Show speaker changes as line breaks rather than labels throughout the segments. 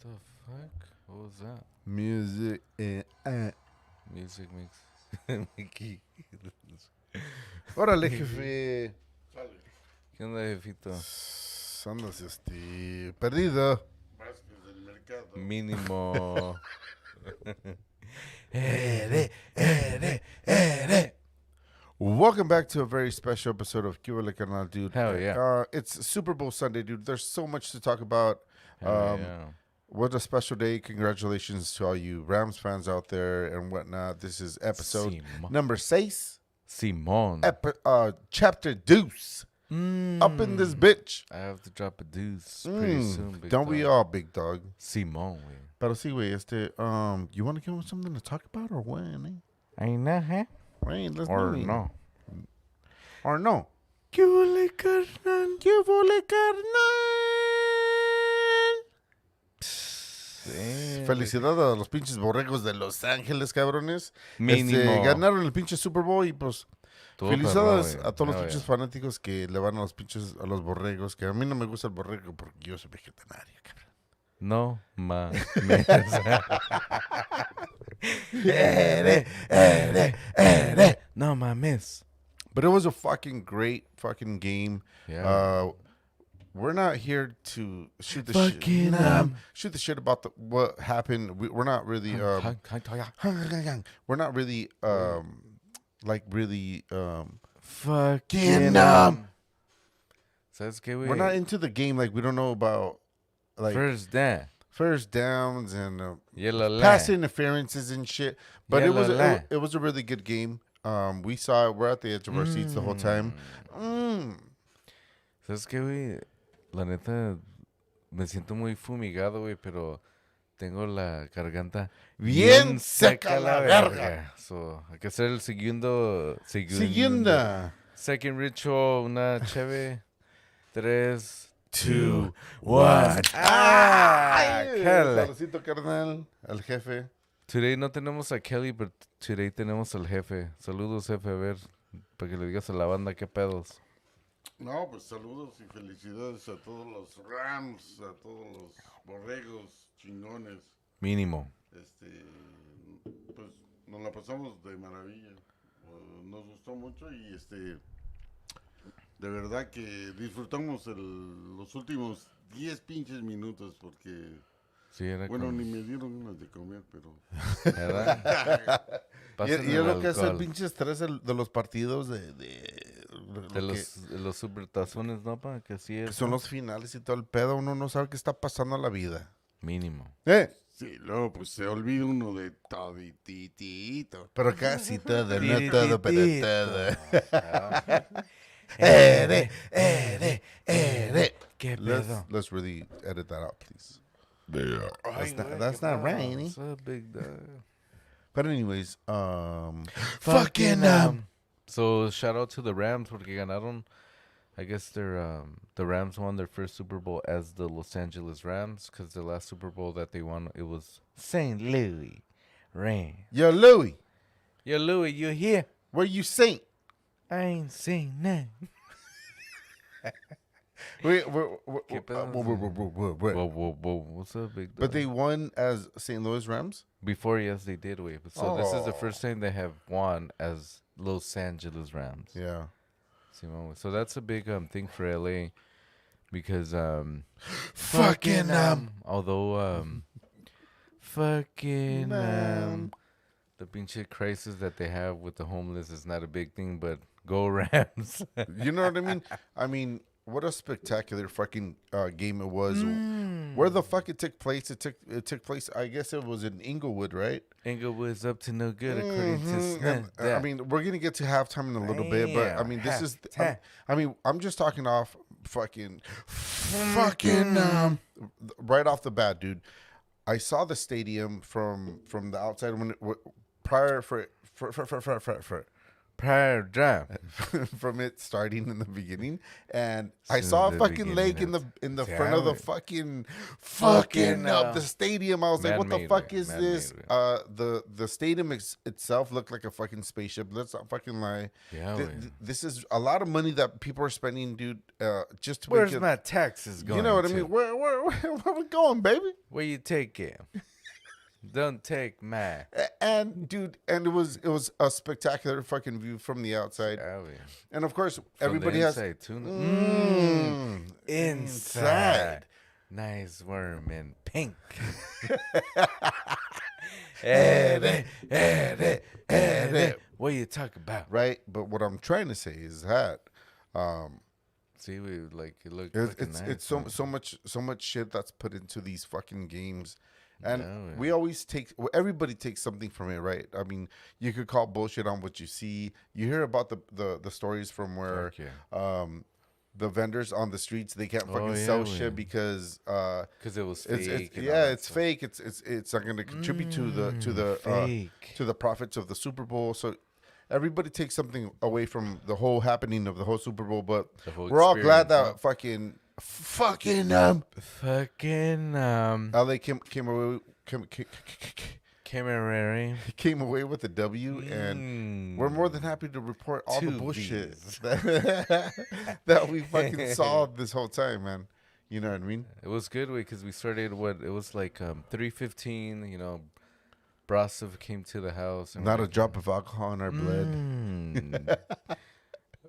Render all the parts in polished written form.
the fuck? What was that?
Music.
Music makes Mickey.
Órale, jefe.
¿Qué onda, jefito?
Andas, perdido.
Vázquez del mercado.
Mínimo.
Welcome back to a very special episode of Cuba Le Carnal, dude.
Hell yeah.
It's Super Bowl Sunday, dude. There's so much to talk about.
Hell yeah.
What a special day. Congratulations to all you Rams fans out there and whatnot. This is episode number 6.
Simon.
Chapter deuce. Up in this bitch.
I have to drop a deuce pretty soon, big
Don't
dog.
we all, big dog?
Simon, güey.
Pero sí, güey, you want to give us something to talk about or what, eh?
I know, huh?
Right, let's
Or
move in.
no.
Or no.
¿Qué huele, carnal?
¿Qué vole, carnal? Felicidades a los pinches borregos de Los Ángeles, cabrones.
Mínimo.
Ganaron el pinche Super Bowl y pues
Todo
felicidades
perro, güey.
a todos los
Hell
pinches
yeah.
fanáticos que le van a los pinches a los borregos, que a mí no me gusta el borrego porque yo soy vegetariano, cabrón.
No mames. No mames.
But it was a fucking great fucking game.
Yeah.
We're not here to shoot the
Fucking,
shit. Shoot the shit about what happened. We're not really. We're not really. Like really.
Fucking. ¿Sabes qué, güey?
We're not into the game. Like we don't know about like
First down.
first downs and
Yellow
pass
line.
interferences and shit. But
Yellow
it
line.
was a really good game. We saw it. We're at the edge of our seats the whole time.
¿Sabes qué, güey? La neta, me siento muy fumigado, güey, pero tengo la garganta
Bien seca la verga.
So, hay que hacer el segundo. Second ritual, una cheve. 3, 2, 1.
Saludcito, carnal, al jefe.
Today no tenemos a Kelly, pero today tenemos al jefe. Saludos, jefe, a ver, para que le digas a la banda qué pedos.
No, pues saludos y felicidades a todos los Rams, a todos los borregos chingones.
Mínimo.
Pues nos la pasamos de maravilla. Nos gustó mucho y de verdad que disfrutamos los últimos 10 pinches minutos porque
Sí, era
bueno,
como-
ni me dieron unas de comer, pero
¿Verdad?
Y
Pásenme
es lo
el
que hace el
alcohol.
pinche estrés de los partidos de
los supertazones, ¿no? Pa? Que sí
que
es.
son
¿no?
los finales y todo el pedo. Uno no sabe qué está pasando en la vida.
Mínimo.
sí, luego pues se olvida uno de todititito.
Pero casi todo, no todo, pero todo.
¿Qué pedo?
Let's really edit that out, please.
Ay, güey,
That's
qué
not
pedo.
right, eh?
What's up, big dog?
But anyways,
So shout out to the Rams porque ganaron. I guess the Rams won their first Super Bowl as the Los Angeles Rams because the last Super Bowl that they won it was St. Louis Rams.
Yo, Louis,
Yo, Louis, you here?
where you saint?
I ain't seen nothing.
Wait,
¿Qué pedo?
wait.
Whoa. What's up, big dog?
But they won as St. Louis Rams?
Before, yes, they did. Wait, but so this is the
Oh.
first time they have won as Los Angeles Rams.
Yeah.
Simón, so that's a big thing for LA because
Fucking,
although the pinche crisis that they have with the homeless is not a big thing, but go Rams.
You know what I mean? I mean, what a spectacular fucking game it was. Where the fuck it took place? It took place. I guess it was in Inglewood, right?
Inglewood's up to no good according to
And,
Snap.
I mean, we're gonna get to halftime in a little bit, but I mean, this is. I'm just talking off fucking right off the bat, dude. I saw the stadium from the outside when prior for
Paradigm.
from it starting in the beginning, and I
Since
saw a
the
fucking lake
beginning,
in the
See,
front
I
of the
would-
fucking the stadium. I was like, what the
man-made
fuck
way,
is
man-made
this?
way.
The stadium itself looked like a fucking spaceship. Let's not fucking lie.
Yeah, güey.
This is a lot of money that people are spending, dude. Just to
Where's
make it,
my taxes going?
you know what I
to?
mean? Where we going, baby?
Where you take it? Don't take my.
And dude, and it was a spectacular fucking view from the outside.
Yeah, güey.
And of course,
From
everybody
the
has
inside, too.
inside.
Nice worm in pink. What you talk about?
Right, but what I'm trying to say is that
See, we like it looked.
it's
nice,
so
man.
so much shit that's put into these fucking games, and
Yeah, man.
we always everybody takes something from it, right? I mean, you could call bullshit on what you see. You hear about the stories from where
Fuck
the vendors on the streets, they can't fucking
yeah,
sell
güey.
shit because
Because it was fake.
it's
and all
yeah,
that
it's
stuff.
fake. It's not going to contribute to the
fake.
to the profits of the Super Bowl. So everybody takes something away from the whole happening of the whole Super Bowl. But
The whole
we're all glad
experience,
that fucking
fucking
LA came away with the W, and we're more than happy to report all the
Two
bullshit
Bs.
that we fucking saw this whole time, man. You know what I mean?
It was good because we started it was like 3:15. You know, Brasov came to the house. And
Not
we're
a drop of alcohol in our blood.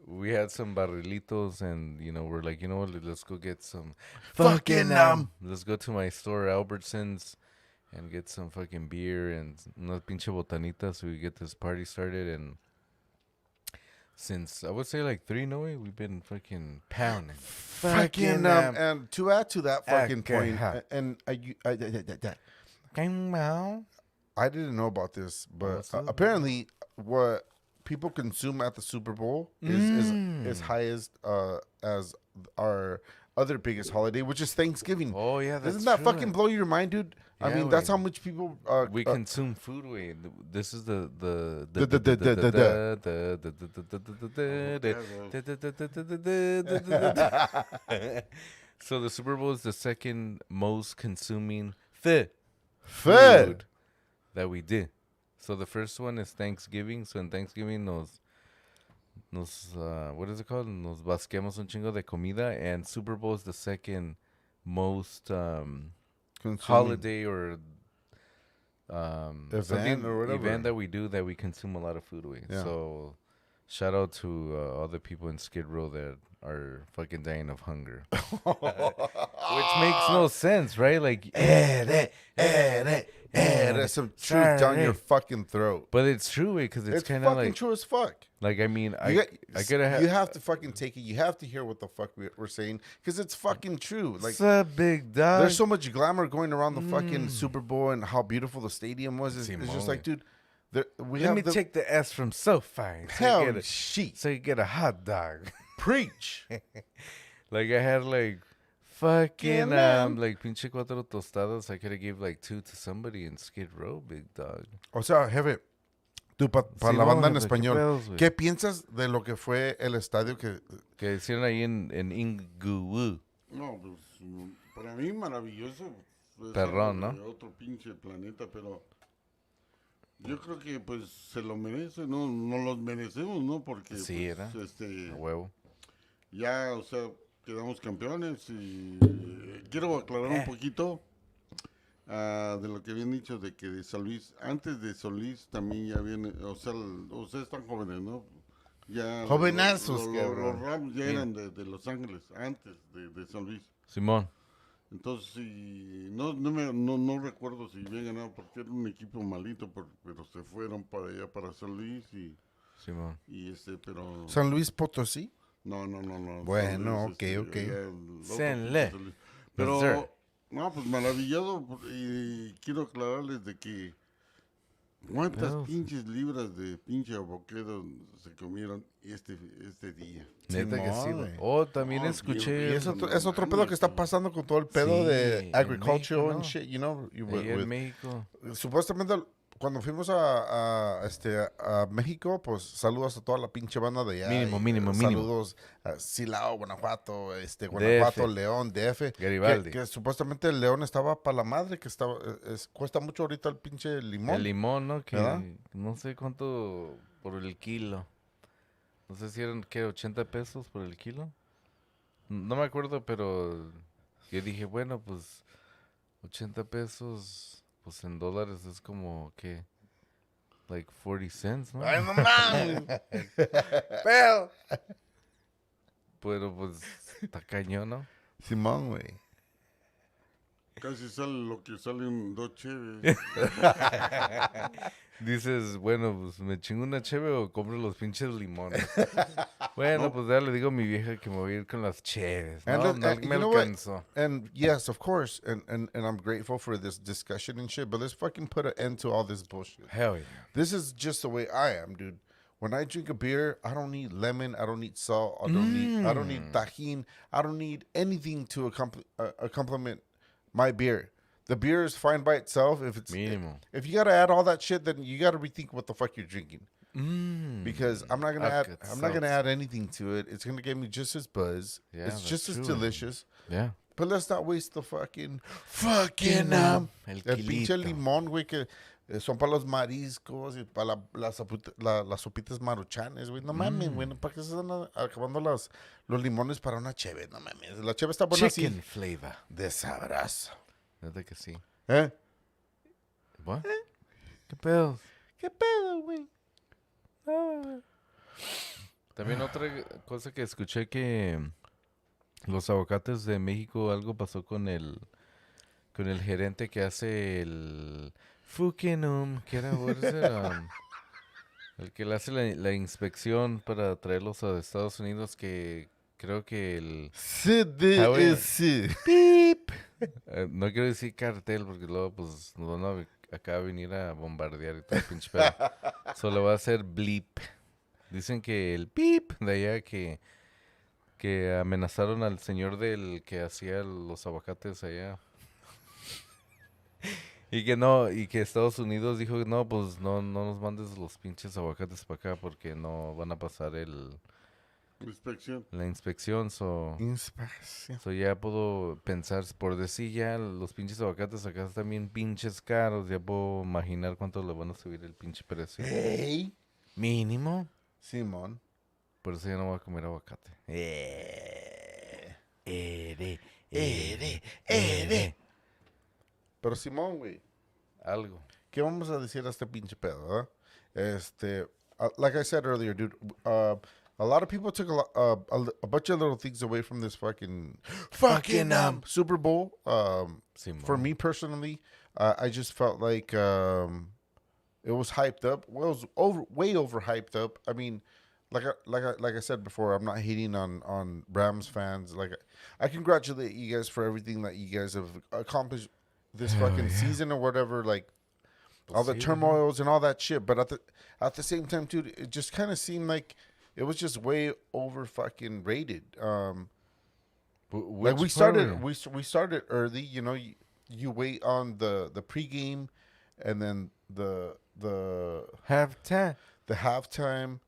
We had some barrilitos, and you know we're like, you know what? Let's go get some
Fucking,
Let's go to my store, Albertsons, and get some fucking beer and una pinche botanita, so we get this party started. And since I would say like 3, no way, we've been fucking pounding.
Fucking and to add to that fucking point,
Alcohol.
and I didn't know about this, but
What's up?
apparently what people consume at the Super Bowl is highest as our other biggest holiday, which is Thanksgiving.
Oh yeah, that's
Doesn't that
true.
fucking blow your mind, dude? I
Yeah,
mean, that's
güey.
how much people
We consume food way. This is the so the Super Bowl is the second most consuming
food.
food that we did. So the first one is Thanksgiving. So in Thanksgiving nos what is it called? Nos vasquemos un chingo de comida, and Super Bowl is the second most holiday or something
or whatever.
event that we do that we consume a lot of food with.
Yeah.
So shout out to all the people in Skid Row that are fucking dying of hunger, which makes no sense, right? Like,
There's some truth down your fucking throat.
but it's true because it's
It's
kind of
fucking
like,
true as fuck.
like I mean, I
You
gotta have.
you have to fucking take it. You have to hear what the fuck we're saying because it's fucking true. Like
What's up, big dog?
there's so much glamour going around the fucking Super Bowl and how beautiful the stadium was. It's just
Simone.
like, dude, we
Let
have
me
the
take the S from SoFi.
hell sheet.
So you get a hot dog.
Preach.
Like I had like fucking
man.
like pinche 4 tostadas. I could have gave like 2 to somebody in Skid Row, big dog.
O sea, jefe, tú para
Sí,
la
no,
banda en
jefe, ¿qué
español,
pedos, güey?
¿qué piensas de lo que fue el estadio que
Que hicieron ahí en Inglewood.
No, pues para mí maravilloso. Pues,
Perrón, ¿no?
de otro pinche planeta, pero yo creo que pues se lo merece, no los merecemos, ¿no? Porque
Sí,
pues,
era. A huevo.
ya, o sea, quedamos campeones y quiero aclarar un poquito de lo que habían dicho de que de San Luis, antes de San Luis también ya viene, o sea, ustedes están jóvenes, ¿no? Ya
Jovenazos,
los
cabrón.
Rams ya eran de Los Ángeles, antes de San Luis.
Simón.
Entonces, sí, no recuerdo si habían ganado porque era un equipo malito, pero se fueron para allá, para San Luis
Simón.
pero...
San Luis Potosí?
No.
Bueno,
San Luis,
ok.
allá el otro
San
pinche
Luis.
San Luis.
Yes, sir.
Pero, no, pues maravillado, y quiero aclararles de que cuántas
Pedos.
pinches libras de pinche avocado se comieron este día.
Neta que sí,
Simón,
güey.
güey.
Oh, también
No,
escuché.
Y es otro pedo que está pasando con todo el pedo
Sí,
de
en
agriculture
México,
and
¿no?
shit, you know.
Ahí en México.
Supuestamente cuando fuimos a México, pues saludos a toda la pinche banda de allá.
Mínimo,
y,
mínimo.
Saludos a Silao, Guanajuato, Guanajuato,
DF.
León, DF.
Garibaldi.
Que supuestamente el León estaba para la madre, que estaba, cuesta mucho ahorita el pinche limón.
El limón, ¿no? Que
¿Verdad?
no sé cuánto por el kilo. No sé si eran, ¿qué? ¿80 pesos por el kilo? No me acuerdo, pero yo dije, bueno, pues 80 pesos, pues en dólares es como, ¿qué? Like 40 cents, ¿no?
Ay, no mames. Pero.
Pero pues está cañón, ¿no?
Simón, güey.
Casi sale lo que sale un dos cheves.
Dices, bueno, pues me chingo una cheve o compro los pinches limones. Bueno, pues ya le digo a mi vieja que me voy a ir con las cheves. No,
And,
no
and
me
you know what?
alcanzó.
And yes, of course, and I'm grateful for this discussion and shit, but let's fucking put an end to all this bullshit.
Hell yeah.
This is just the way I am, dude. When I drink a beer, I don't need lemon, I don't need salt, I don't need tajin, I don't need anything to accompaniment my beer. The beer is fine by itself.
Mínimo.
If you gotta add all that shit, then you gotta rethink what the fuck you're drinking.
Mm.
Because I'm not gonna
I've got
I'm not gonna
seltzer.
add anything to it. It's gonna give me just as buzz.
Yeah,
it's
that's
just as
true.
delicious.
Yeah.
But let's not waste the fucking
El
el pinche
kilito.
limón, güey, que son para los mariscos y para las sopitas maruchanes, güey. No mames, güey, ¿para qué se están acabando los limones para una cheve? No mames, la cheve está buena
Chicken
así.
flavor.
De sabrazo.
Neta que sí.
¿Eh?
¿What? ¿Qué pedos?
¿Qué pedo, güey?
También otra cosa que escuché que los aguacates de México, algo pasó con el gerente que hace el Fukenum, que era what is it, el que le hace la inspección para traerlos a Estados Unidos, que creo que el
CDSC.
¡Pip! No quiero decir cartel porque luego pues nos van a acá a venir a bombardear y todo el pinche pedo. Solo va a ser bleep. Dicen que el pip de allá que amenazaron al señor del que hacía los aguacates allá. Y que no, y que Estados Unidos dijo, no, pues no nos mandes los pinches aguacates para acá porque no van a pasar
Inspección.
la inspección. So
Inspección.
ya puedo pensar, por decir ya, los pinches aguacates acá están bien pinches caros, ya puedo imaginar cuánto le van a subir el pinche precio.
Hey.
Mínimo.
Simón.
Por eso ya no voy a comer aguacate.
Pero Simón, güey.
Algo.
¿Qué vamos a decir a este pinche pedo, like I said earlier, dude, a lot of people took a bunch of little things away from this fucking Super Bowl.
Simón.
For me personally, I just felt like it was hyped up. Well, it was way overhyped up. I mean, like I said before, I'm not hating on Rams fans. Like, I congratulate you guys for everything that you guys have accomplished this
Hell
fucking
yeah.
season or whatever. Like, all the
sí,
turmoils and all that shit. But at the same time, dude, it just kind of seemed like it was just way over fucking rated. Like we started we started early. You know, you wait on the pregame, and then the
Halftime.
halftime,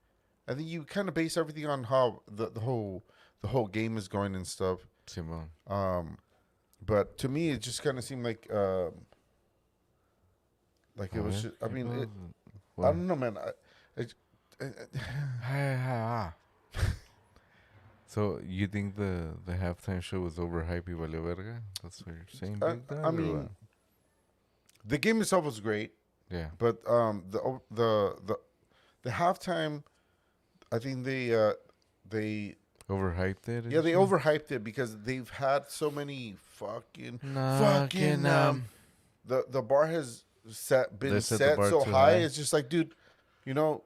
and then you kind of base everything on how the whole game is going and stuff.
Simón.
But to me, it just kind of seemed like it was. Just, I mean, I don't know, man.
So you think the halftime show was overhyped y valió verga? That's what you're saying, Big Dog,
I
or
mean,
what?
the game itself was great,
Yeah.
but the halftime, I think they
Overhyped it?
yeah, they overhyped it because they've had so many fucking the bar has been
They set the
set
bar
so
too
high.
high.
It's just like, dude, you know,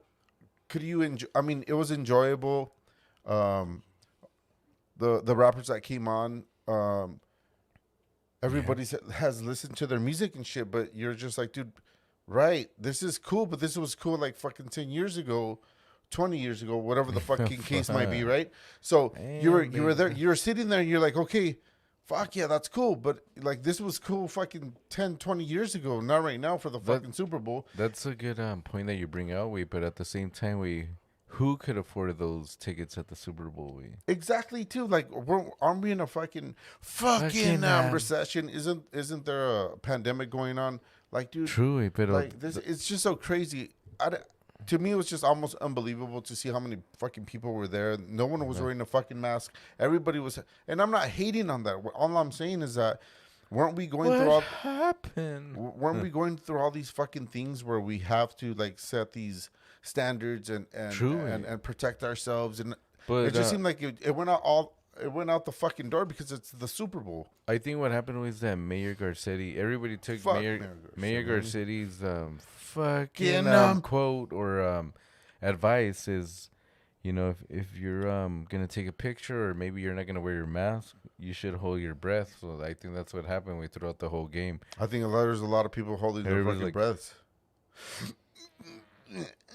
could you enjoy? I mean, it was enjoyable. The rappers that came on, everybody has listened to their music and shit, but you're just like, dude, right? This is cool, but this was cool like fucking 10 years ago. 20 years ago, whatever the fucking case might be, right? So you were there, you're sitting there, and you're like, okay, fuck yeah, that's cool. But like this was cool fucking 10, 20 years ago, not right now for the fucking Super Bowl.
That's a good point that you bring out, we. But at the same time, who could afford those tickets at the Super Bowl, we?
Exactly too. Like aren't we in a fucking recession? Isn't there a pandemic going on? Like, dude,
True, but
like this, it's just so crazy. To me, it was just almost unbelievable to see how many fucking people were there. No one was wearing a fucking mask. Everybody was, and I'm not hating on that. All I'm saying is that weren't we going through all
happened?
weren't we going through all these fucking things where we have to like set these standards and
True.
and protect ourselves, and
But
it just seemed like it went out the fucking door because it's the Super Bowl.
I think what happened was that Mayor Garcetti, everybody took
Fuck
Mayor Garcetti's fucking
Get
quote or advice is, if you're gonna take a picture or maybe you're not gonna wear your mask, you should hold your breath. So I think that's what happened throughout the whole game.
I think there's a lot of people holding their
Everybody's
fucking
like-
breaths.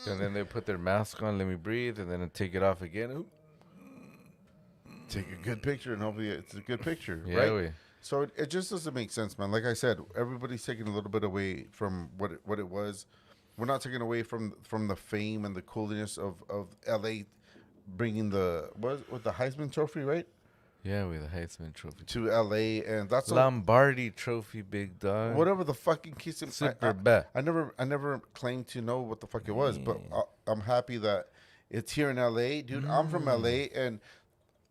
And then they put their mask on, let me breathe, and then take it off again.
Take a good picture, and hopefully it's a good picture,
Yeah,
right?
we.
So it just doesn't make sense, man. Like I said, everybody's taking a little bit away from what it was. We're not taking away from the fame and the coolness of LA bringing the the Heisman Trophy, right?
Yeah, with the Heisman Trophy.
To LA, and that's
Lombardi Trophy, big dog.
whatever the fucking case.
Super bet.
I never claimed to know what the fuck it was, but I'm happy that it's here in LA, dude. I'm from LA, and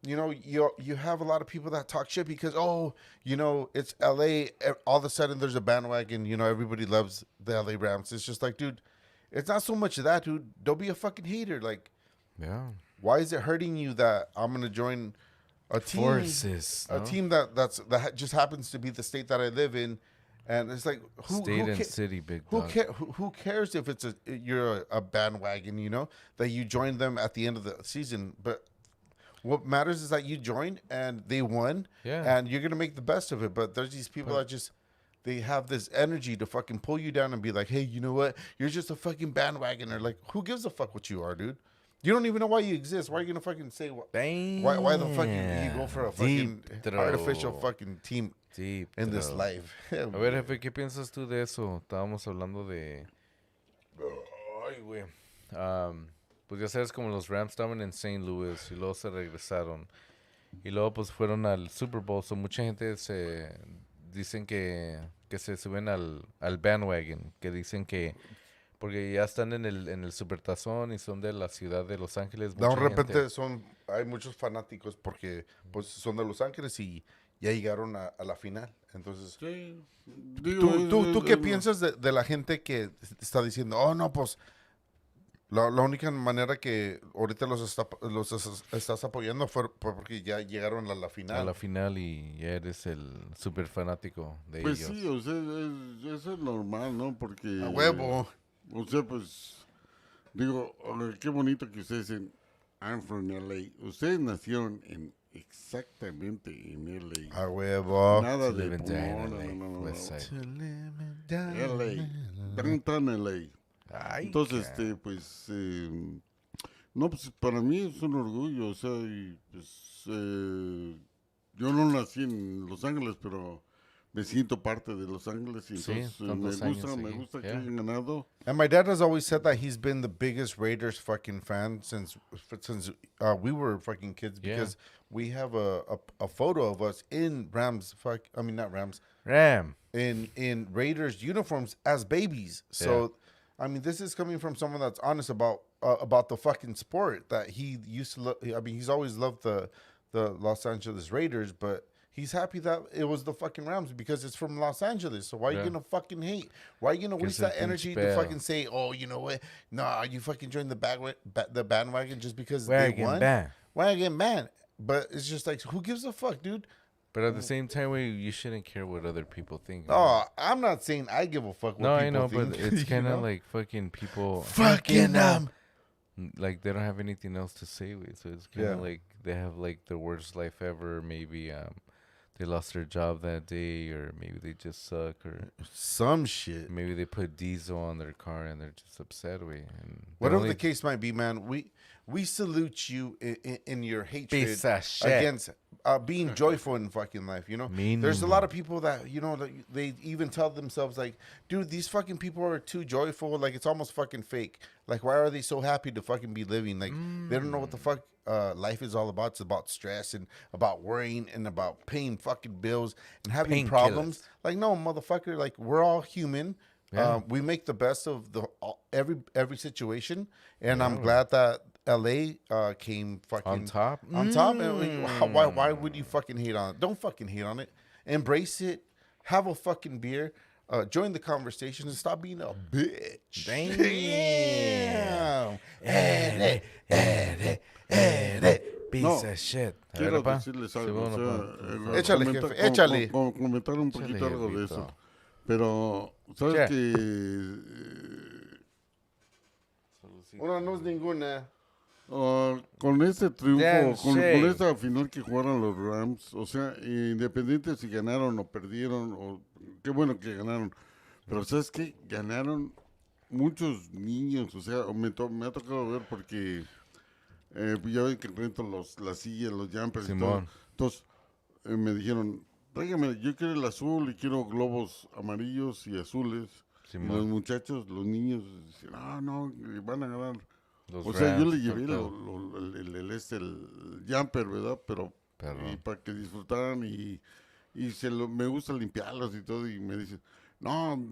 you have a lot of people that talk shit because it's LA. All of a sudden, there's a bandwagon. Everybody loves the LA Rams. It's just like, dude, it's not so much of that, dude. Don't be a fucking hater. Like,
Yeah.
why is it hurting you that I'm gonna join a team?
Forces.
A
no?
team that just happens to be the state that I live in, and it's like
State and city, big
who
dog.
who cares if you're a bandwagon, that you joined them at the end of the season. But what matters is that you joined and they won,
Yeah.
and you're gonna make the best of it. But there's these people that just they have this energy to fucking pull you down and be like, hey, you know what? You're just a fucking bandwagoner. Like, who gives a fuck what you are, dude? You don't even know why you exist. Why are you gonna fucking say what? Why the fuck you go for a fucking
Deep throw.
artificial fucking team
Deep
in this
throw.
life?
A ver, jefe, ¿qué piensas tú de eso? Estábamos hablando de... Ay, güey. Pues ya sabes, como los Rams estaban en St. Louis y luego se regresaron. Y luego pues fueron al Super Bowl. So mucha gente dicen que se suben al bandwagon. Que dicen que... Porque ya están en el Supertazón y son de la ciudad de Los Ángeles.
De
mucha
repente
gente-
hay muchos fanáticos porque pues son de Los Ángeles y ya llegaron a la final. Entonces,
Sí. Digo,
¿tú qué piensas de la gente que está diciendo, oh no, pues la única manera que ahorita los estás apoyando fue porque ya llegaron a la final?
A la final y ya eres el super fanático de
Pues
ellos.
sí, o sea, eso es normal, ¿no? Porque...
A huevo.
O sea, pues, digo, qué bonito que ustedes dicen, I'm from LA. Ustedes nacieron exactamente en LA.
A huevo.
Nada
To
de...
live and die in
no,
LA,
no, no, no,
West
no.
Side.
LA. Downtown LA.
Ay,
Entonces,
ca-
pues, no, pues para mí es un orgullo, o sea, y pues, yo no nací en Los Ángeles, pero me siento parte de Los Ángeles y
Sí,
entonces
tantos
me
años
me
aquí,
gusta que
yeah.
hayan ganado.
And my dad has always said that he's been the biggest Raiders fucking fan since we were fucking kids
Yeah.
because we have a photo of us in not Rams,
Ram.
in Raiders uniforms as babies. So, I mean, this is coming from someone that's honest about the fucking sport that he used to love. I mean, he's always loved the Los Angeles Raiders, but he's happy that it was the fucking Rams because it's from Los Angeles. So why are you
Yeah.
gonna fucking hate? Why are you gonna waste
el
that energy
pinche
to
pedo.
fucking say, oh, you know what? Nah, you fucking joined the bandwagon just because
Wagon
they won?
band.
Wagon man. But it's just like, who gives a fuck, dude?
But at the same time, you shouldn't care what other people think.
Oh, I'm not saying I give a fuck what
no,
people
I know,
think.
but it's
you
kind of
know?
like fucking people.
fucking
Like they don't have anything else to say with, so it's kind of
Yeah.
like they have like the worst life ever. Maybe they lost their job that day, or maybe they just suck, or
Some shit.
maybe they put diesel on their car and they're just upset with. And
Whatever the case might be, man, we salute you in your hatred
Piece of shit.
against being joyful in fucking life. You know, there's a lot of people that that they even tell themselves like, dude, these fucking people are too joyful. Like it's almost fucking fake. Like why are they so happy to fucking be living? Like they don't know what the fuck life is all about. It's about stress and about worrying and about paying fucking bills and having
Painkillers.
problems. Like no, motherfucker. Like we're all human.
Yeah.
We make the best of every situation, and I'm glad that LA came fucking
On top?
On top, and why would you fucking hate on it? Don't fucking hate on it. Embrace it. Have a fucking beer. Join the conversation and stop being a bitch.
Damn. Piece
No,
of shit. A
Quiero
ver, pa.
decirles
Sí,
algo.
bueno,
o sea,
pa.
Échale, jefe, échale.
Comentar un poquito
Échale,
algo de
jefito.
eso. Pero, ¿sabes
¿Qué?
que
Una no es ninguna.
con este
Damn
triunfo, con
shame.
esta final que jugaron los Rams, o sea, independiente si ganaron o perdieron, o qué bueno que ganaron, pero ¿sabes qué? Ganaron muchos niños, o sea, me ha tocado ver porque ya ven que rento las sillas, los jumpers y todo.
Simón.
Entonces, me dijeron, tráigame, yo quiero el azul y quiero globos amarillos y azules. Y
Simón.
los muchachos, los niños, decían, no, van a ganar.
Los
O sea, yo
Rams,
le llevé
todo.
el jumper, ¿verdad? Pero
Perro.
y para que disfrutaran y me gusta limpiarlos y todo. Y me dicen, no,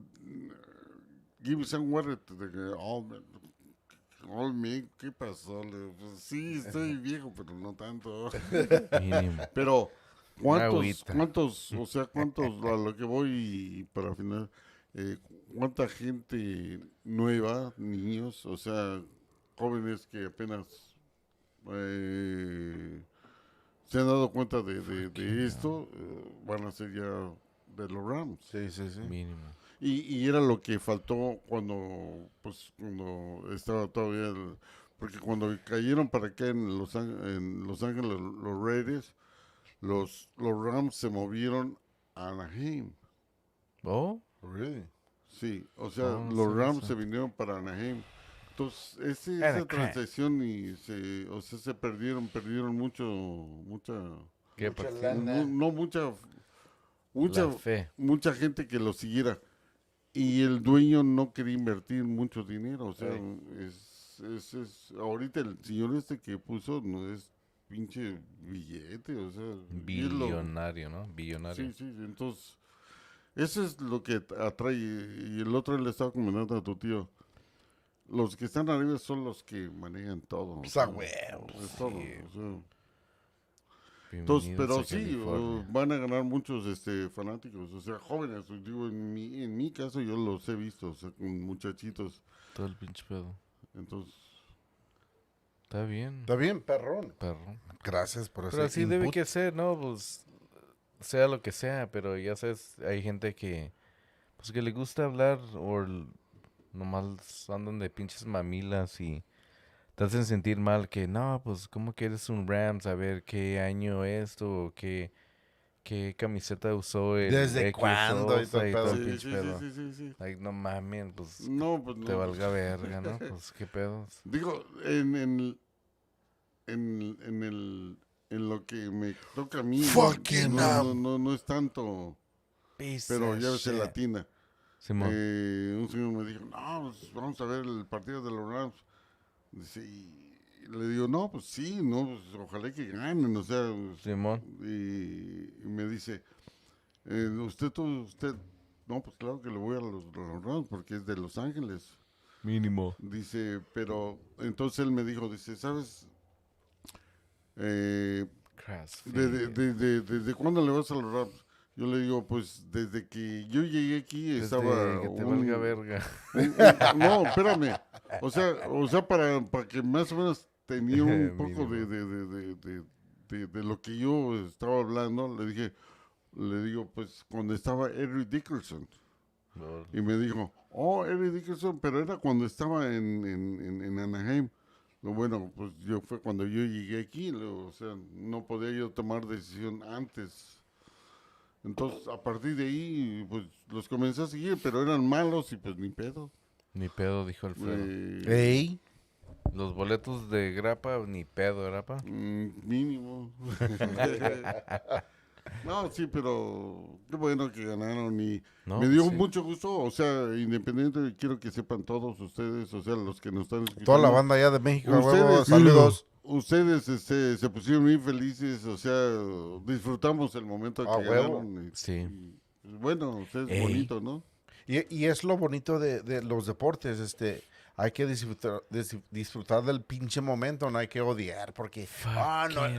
give me some water to the all me. ¿Qué pasó? Le digo, pues sí, estoy viejo, pero no tanto.
Mínimo.
Pero,
Agüita.
o sea, cuántos, a lo que voy y para final, cuánta gente nueva, niños, o sea, jóvenes que apenas se han dado cuenta de esto, van a ser ya de los Rams.
Sí, sí, sí.
Mínimo.
Y era lo que faltó cuando estaba todavía, porque cuando cayeron para acá en Los Ángeles los Raiders, los Rams se movieron a Anaheim.
Oh,
Really?
Sí, o sea,
Oh,
los
sí,
Rams
sí.
se vinieron para Anaheim. Entonces, esa
Anaheim.
transacción se perdieron mucha,
qué
Mucha
partido.
lana.
no mucha
La fe.
mucha gente que lo siguiera. Y el dueño no quería invertir mucho dinero, o sea, ahorita el señor este que puso no es pinche billete, o sea, y es lo-
Billonario, ¿no? Billonario.
Sí, entonces, eso es lo que atrae. Y el otro le estaba comentando a tu tío. Los que están arriba son los que manejan todo.
Pues a huevos,
Es todo,
sí.
o sea. Entonces,
Bienvenidos
pero
a
sí,
California.
van a ganar muchos fanáticos, o sea, jóvenes. Digo, en mi caso yo los he visto, o sea, con muchachitos.
Todo el pinche pedo.
Entonces,
Está bien.
Está bien, perrón.
Perro.
Gracias por
Pero
ese
así debe
input.
que ser, ¿no? Pues sea lo que sea, pero ya sabes, hay gente que pues que le gusta hablar o nomás andan de pinches mamilas y te hacen sentir mal que no, pues ¿cómo que eres un Rams? A ver qué año esto o qué camiseta usó el
¿Desde
X
cuándo y
Sosa
todo el
y todo
pedo?
el
sí,
pinche pedo.
sí.
Like, no mames, pues
No, pues no.
te valga verga, ¿no? Pues qué pedos.
Digo, en lo que me toca a mí,
Fucking
no es tanto, pero ya ves en Latina.
Simón.
Un señor me dijo, no, pues vamos a ver el partido de los Rams. Dice, y le digo, no, pues sí, no, pues ojalá que ganen, o sea,
Simón.
y me dice, usted, no, pues claro que le voy a los Rams porque es de Los Ángeles.
Mínimo.
Dice, pero entonces él me dijo, dice, ¿sabes? ¿Desde cuándo le vas a los Rams? Yo le digo, pues desde que yo llegué aquí estaba
que te valga verga.
no, espérame. O sea para que más o menos tenía un poco
Mínimo.
de lo que yo estaba hablando, le digo, pues cuando estaba Eric Dickerson. Y me dijo, Eric Dickerson, pero era cuando estaba en Anaheim. Bueno, pues fue cuando yo llegué aquí, o sea, no podía yo tomar decisión antes. Entonces, a partir de ahí, pues los comencé a seguir, pero eran malos y pues ni pedo.
Ni pedo, dijo Alfredo.
Ey.
Los boletos de grapa, ni pedo, grapa.
Mínimo. No, sí, pero qué bueno que ganaron y
No,
me dio
sí.
mucho gusto, o sea, independiente, quiero que sepan todos ustedes, o sea, los que nos están escuchando.
Toda la banda allá de México, a huevo,
Ustedes,
saludos.
ustedes se pusieron muy felices, o sea, disfrutamos el momento
A
que
huevo.
ganaron.
Sí.
Pues, bueno, o sea, es
Ey.
bonito, ¿no?
Y es lo bonito de los deportes, hay que disfrutar del pinche momento, no hay que odiar porque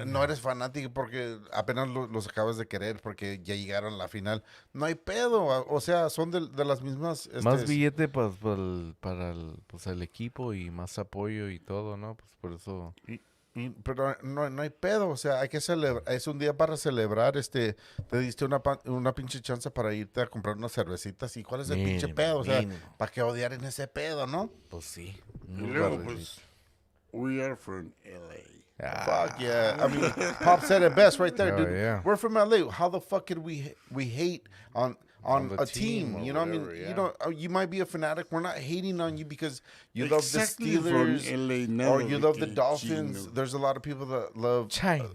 no eres fanático porque apenas los acabas de querer porque ya llegaron a la final. No hay pedo, o sea, son de las mismas...
Más billete pues, pues, el equipo y más apoyo y todo, ¿no? Pues por eso.
Pero no hay pedo, o sea, hay que celebrar, es un día para celebrar, te diste una pinche chance para irte a comprar unas cervecitas y cuál es el pinche
Mínimo,
pedo, o sea,
mínimo.
¿para qué odiar en ese pedo, no?
Pues sí.
Y luego, pues, we are from LA.
Fuck yeah. I mean, Pop said it best right there,
Oh,
dude.
yeah.
We're from LA. How the fuck could we hate on
the
a team?
team or
You know, I
whatever,
mean,
yeah.
you know, you might be a fanatic. We're not hating on you because you love the
Exactly from
Steelers
LA, nada
or you
de
love the
que
Dolphins.
chingo.
There's a lot of people that love
China.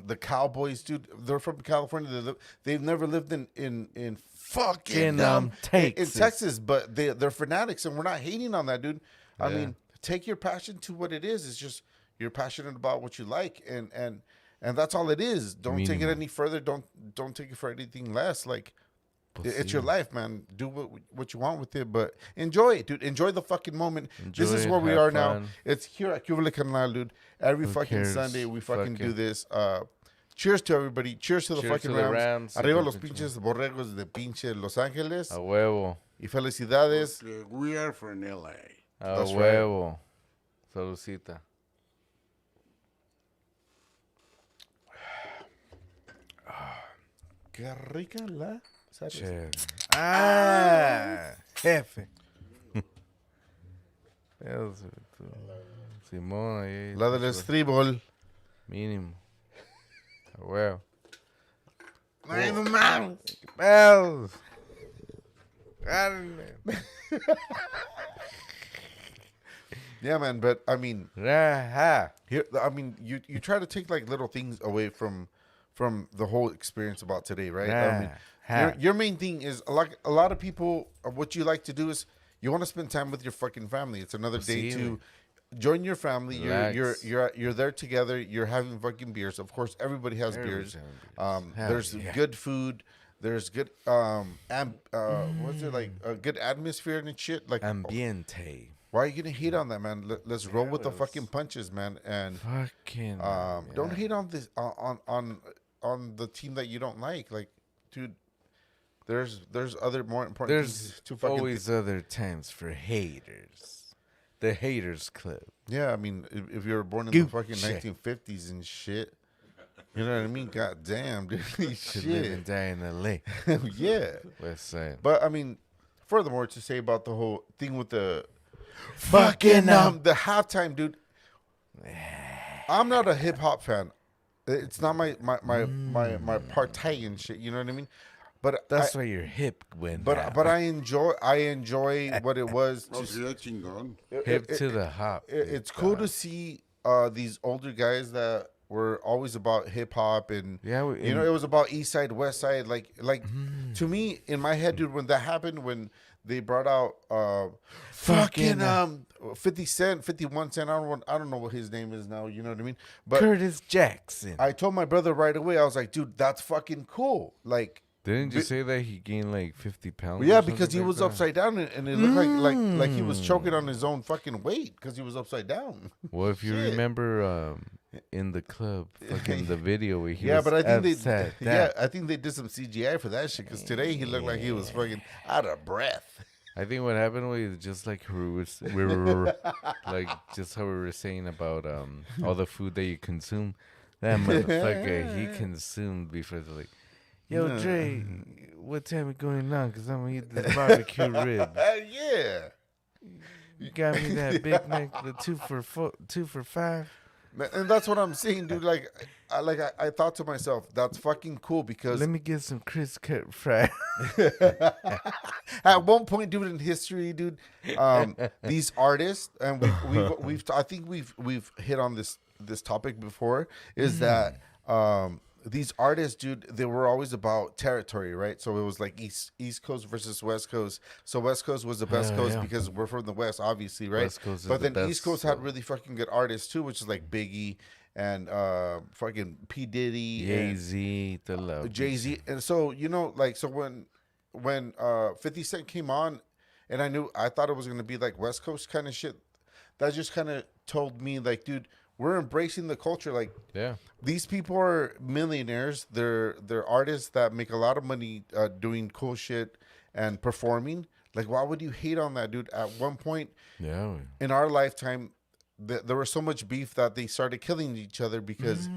the Cowboys, dude. They're from California. They've never lived in fucking
In,
in
Texas.
Texas, but they're fanatics, and we're not hating on that, dude. I
Yeah.
mean, take your passion to what it is. It's just you're passionate about what you like, and that's all it is. Don't take it
Mínimo.
any further. Don't take it for anything less. Like
Pues
it's
sí.
your life, man. Do what you want with it, but enjoy it, dude. Enjoy the fucking moment. This
Enjoy
is
it,
where we
have
are now.
fun.
It's here at Cuba Canal, dude. Every
Who
fucking
cares?
Sunday we fucking
Fuck
do
it.
this. Cheers to everybody. Cheers to the
Cheers
fucking
to the
Rams.
Rams.
Arriba
Super
los
pinche.
pinches borregos de pinche Los Ángeles.
A huevo.
Y felicidades.
Porque we are from LA.
A
That's right.
huevo. Saludcita.
Qué rica la cerveza.
Chévere. Ah, jefe. Eso, Simón, ahí.
La del estribol.
Mínimo. A huevo.
Ay, no mames.
Bells. Carne.
Yeah, man, but I mean,
Raja.
here, I mean, you try to take like little things away from the whole experience about today, right? I mean, your main thing is a lot of people. What you like to do is you want to spend time with your fucking family. It's another day
Sí,
to join your family.
Relax.
You're there together. You're having fucking beers. Of course, everybody has beers.
Hell
There's
yeah.
good food. There's good what's it like? A good atmosphere and shit. Like,
Ambiente.
why are you gonna hate on that, man? Let's roll with the
Yes.
fucking punches, man. And
Fucking.
don't hate on this on the team that you don't like. Like, dude, there's other more important
There's
things to fucking
always other times for haters. The haters club.
yeah. I mean, if you were born in the
Goop
fucking
shit.
1950s and shit, you know what I mean? God damn, dude,
To live and
shit.
die in LA.
Yeah,
West Side.
but I mean, furthermore, to say about the whole thing with the
Fucking,
the halftime, dude. I'm not a hip hop fan. It's not my partay and shit. You know what I mean? But
That's why your hip went
but
out.
but I enjoy what it was.
No,
Just,
sí, ya chingón.
Hip to the hop.
it's cool to see these older guys that were always about hip hop and
Yeah,
you know, it was about East Side, West Side. Like to me, in my head, dude, when that happened, when they brought out fucking 50 Cent, 51 Cent. I don't know what his name is now. You know what I mean? But
Curtis Jackson.
I told my brother right away. I was like, dude, that's fucking cool. Like,
Didn't you say that he gained like 50 pounds?
yeah,
or
because
something
he
like
was
that?
upside down and it looked like he was choking on his own fucking weight because he was upside down.
Well, if you
Shit.
remember in the club, fucking the video where he
Yeah,
was
but I think
upside
they
down.
I think they did some CGI for that shit because today he looked like he was fucking out of breath.
I think what happened was just like we were like just how we were saying about all the food that you consume. That motherfucker, he consumed before the like, yo Dre, what time is going on? Cause I'm gonna eat this barbecue rib.
Yeah.
You got me that Big Mac, the 2 for $5.
And that's what I'm saying, dude. Like, I thought to myself, that's fucking cool because
Let me get some crisp cut fries.
at one point, dude, in history, dude, these artists, and I think we've hit on this topic before, is that these artists, dude, they were always about territory, right? So it was like East Coast versus West Coast. So West Coast was the best
Hell
coast
yeah.
because we're from the West, obviously, right?
West Coast is
But
the
then East
best,
Coast had
so-
really fucking good artists too, which is like Biggie and fucking P Diddy and
Jay-Z, the love.
Jay-Z. And so, like, so when 50 Cent came on, and I thought it was gonna be like West Coast kind of shit, that just kind of told me, like, dude, we're embracing the culture. Like,
Yeah.
these people are millionaires. They're artists that make a lot of money doing cool shit and performing. Like, why would you hate on that, dude? At one point
Yeah.
in our lifetime, there was so much beef that they started killing each other because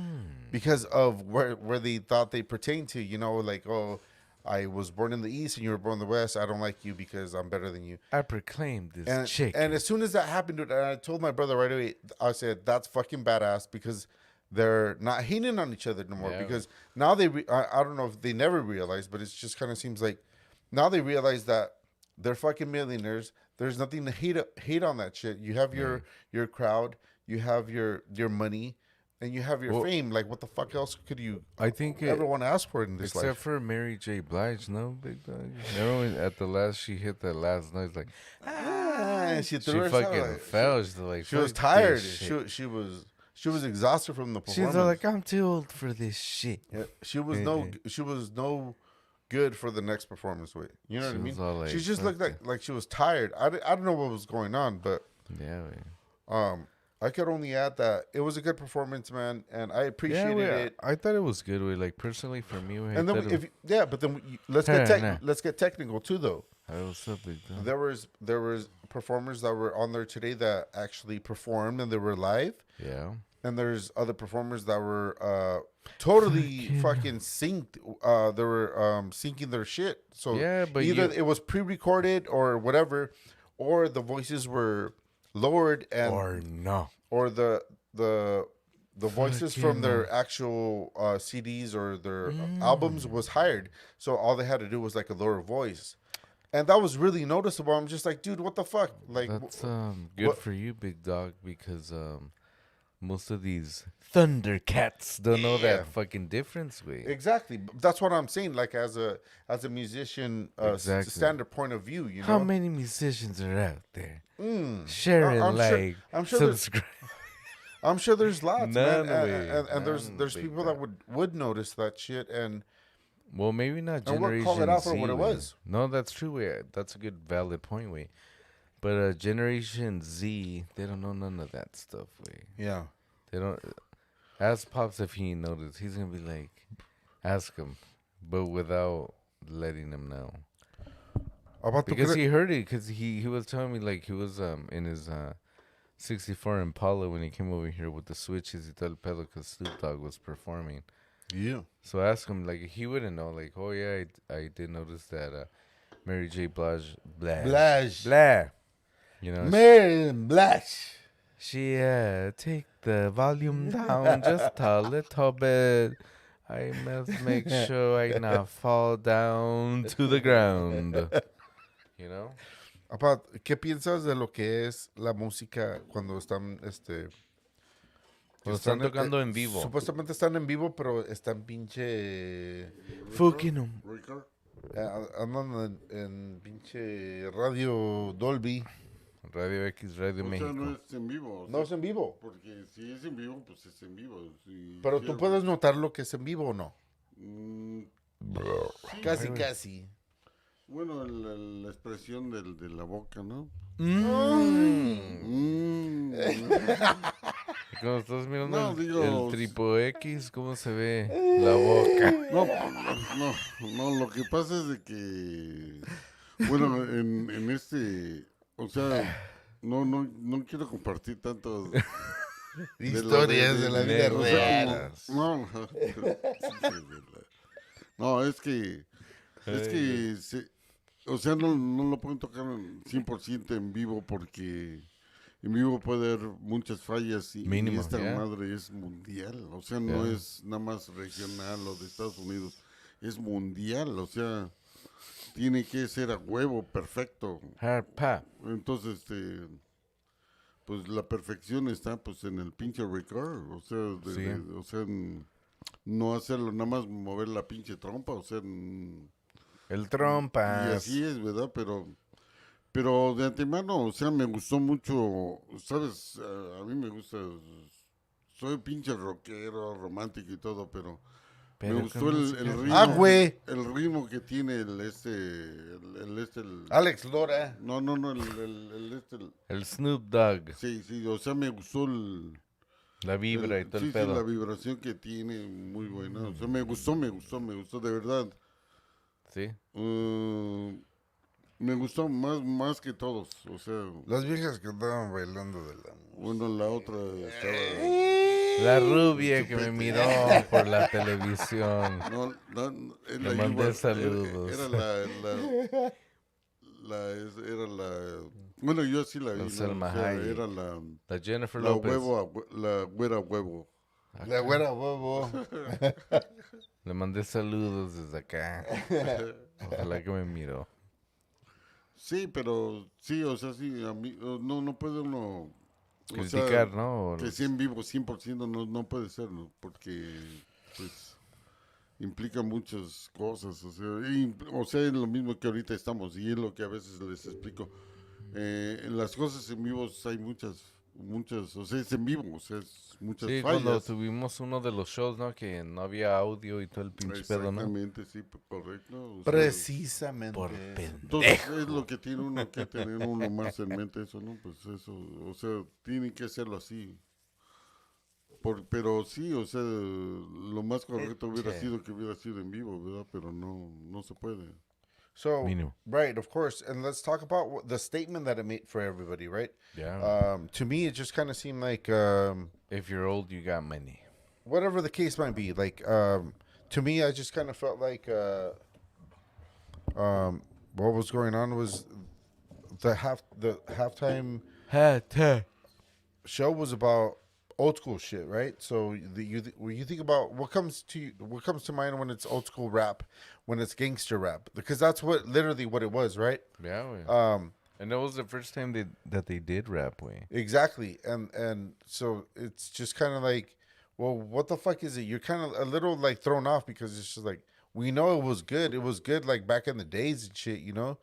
of where they thought they pertained to. Like, oh, I was born in the East and you were born in the West. I don't like you because I'm better than you.
I proclaimed this
And
chick.
and as soon as that happened, dude, and I told my brother right away, I said, that's fucking badass because they're not hating on each other no more.
Yeah.
Because now I don't know if they never realized, but it just kind of seems like now they realize that they're fucking millionaires. There's nothing to hate on that shit. You have your crowd, you have your money, and you have your fame. Like, what the fuck else could you
I think
ever want to ask for in this
except
life?
for Mary J. Blige, no, big dog. Remember at the last she hit that last note, like
And she
she
threw herself,
fucking
like,
fell. She's like,
She was
"Fuck
tired.
this shit."
She was exhausted from the
She's
performance.
all like, I'm too old for this shit.
Yeah, she was no good for the next performance. Wait, you know
She
what I
was
mean?
all like,
She just
"Fuck
looked like she was tired. I don't know what was going on, but
Yeah, man.
I could only add that it was a good performance, man, and I appreciated it.
I thought it was good. Way like personally for me, I
And then
thought it
but then let's get technical too, though.
was so big dog.
There was performers that were on there today that actually performed and they were live.
Yeah.
And there's other performers that were totally fucking synced. They were syncing their shit. So
Yeah, but
either
you-
it was pre-recorded or whatever, or the voices were lowered and
Or no.
or the voices from
Fucking
their actual CDs or their albums was hired. So all they had to do was like a lower voice. And that was really noticeable. I'm just like, dude, what the fuck? Like,
That's good
what-
for you, big dog, because most of these Thundercats don't know
Yeah.
that fucking difference. Way.
exactly. That's what I'm saying. Like, as a musician,
Exactly.
standard point of view, you know.
How many musicians are out there? Share and
I'm sure-
like,
I'm sure there's-
subscribe.
I'm sure there's lots, man,
None,
and there's
none, big
people that
dog.
would notice that shit, and
Well, maybe not
And we'll
Generation
call it out for
Z,
what it
way.
was.
No, that's true. Way. That's a good, valid point. Way. But Generation Z, they don't know none of that stuff. Way.
yeah.
They don't. Ask Pops if he noticed. He's gonna be like, ask him, but without letting him know.
About
Because he heard it. Because he was telling me like he was in his 64 Impala when he came over here with the switches. He told Pedro because Snoop Dogg was performing.
yeah.
So I asked him like he wouldn't know. Like, oh yeah, I did notice that Mary J. Blige. You know,
Mary Blige.
she take the volume down just a little bit. I must make sure I not fall down to the ground. You know?
¿Qué piensas de lo que es la música cuando están, que
Cuando están tocando en vivo.
Supuestamente están en vivo, pero están pinche...
Fucking 'em.
Rico.
Andan en pinche radio Dolby.
Radio X, Radio
O sea,
México.
no es en vivo. o
No
sea,
es en vivo.
Porque si es en vivo, pues es en vivo. Si
Pero tú
quieres-
puedes notar lo que es en vivo o no.
Mm,
Casi, casi.
bueno, la expresión de la boca, ¿no?
Cuando estás mirando
No, digo-
el tripo X, ¿cómo se ve la boca?
No, lo que pasa es de que, bueno, en o sea, no quiero compartir tantos
Historias de la vida
o sea,
real.
No, es que o sea, no lo pueden tocar 100% en vivo porque en vivo puede haber muchas fallas y
Mínimo,
esta
yeah.
madre es mundial, o sea, no
Yeah.
es nada más regional o de Estados Unidos, es mundial, o sea, tiene que ser a huevo perfecto.
Hard pop.
Entonces, pues la perfección está pues en el pinche record, o sea,
Sí.
o sea, no hacerlo nada más mover la pinche trompa, o sea,
El
y
trompas.
así es, ¿verdad? Pero de antemano, o sea, me gustó mucho, ¿sabes? A mí me gusta, soy pinche rockero, romántico y todo, pero me
Pero
gustó
con
el
música
ritmo,
Ah, güey.
el ritmo que tiene
Alex Lora.
no, el
El Snoop Dogg.
sí, o sea, me gustó
La vibra y todo el
sí,
pedo.
la vibración que tiene, muy buena, o sea, me gustó, de verdad.
Sí.
Me gustó más que todos, o sea,
Las viejas que andaban bailando de la...
bueno, la otra estaba...
La rubia que me
Chupete.
miró por la televisión.
No, es
Le
la
mandé
Yuba,
saludos.
era la, bueno, yo sí la vi,
La
¿no?
Selma
O sea,
Hayek.
era la
La Jennifer
la
López.
la güera huevo.
La güera huevo.
Le mandé saludos desde acá. Ojalá que me miró.
Sí, pero sí, o sea, sí, a mí no puede uno o
Criticar,
sea,
¿no?
que sea en vivo 100% no puede ser, ¿no? Porque pues implica muchas cosas, o sea, es lo mismo que ahorita estamos y es lo que a veces les explico. En las cosas en vivo hay muchas, o sea, es en vivo, o sea, es muchas
Sí, cuando
fallas.
tuvimos uno de los shows, ¿no? Que no había audio y todo el pinche pedo, ¿no?
Exactamente, sí, correcto. O sea,
Precisamente.
Por
entonces es lo que tiene uno que tener uno más en mente eso, ¿no? Pues eso, o sea, tienen que hacerlo así. Pero sí, o sea, lo más correcto hubiera sido que hubiera sido en vivo, ¿verdad? Pero no se puede.
So,
Mínimo.
right, of course. And let's talk about the statement that it made for everybody, right?
Yeah.
To me, it just kind of seemed like
If you're old, you got money.
whatever the case might be. Like, to me, I just kind of felt like what was going on was the halftime show was about old school shit, right? So when you think about what comes to mind when it's old school rap, when it's gangster rap, because that's literally what it was, right?
Yeah, güey.
Um,
And that was the first time that they did rap, güey.
exactly, and so it's just kind of like, well, what the fuck is it? You're kind of a little like thrown off because it's just like we know it was good. It was good like back in the days and shit, you know.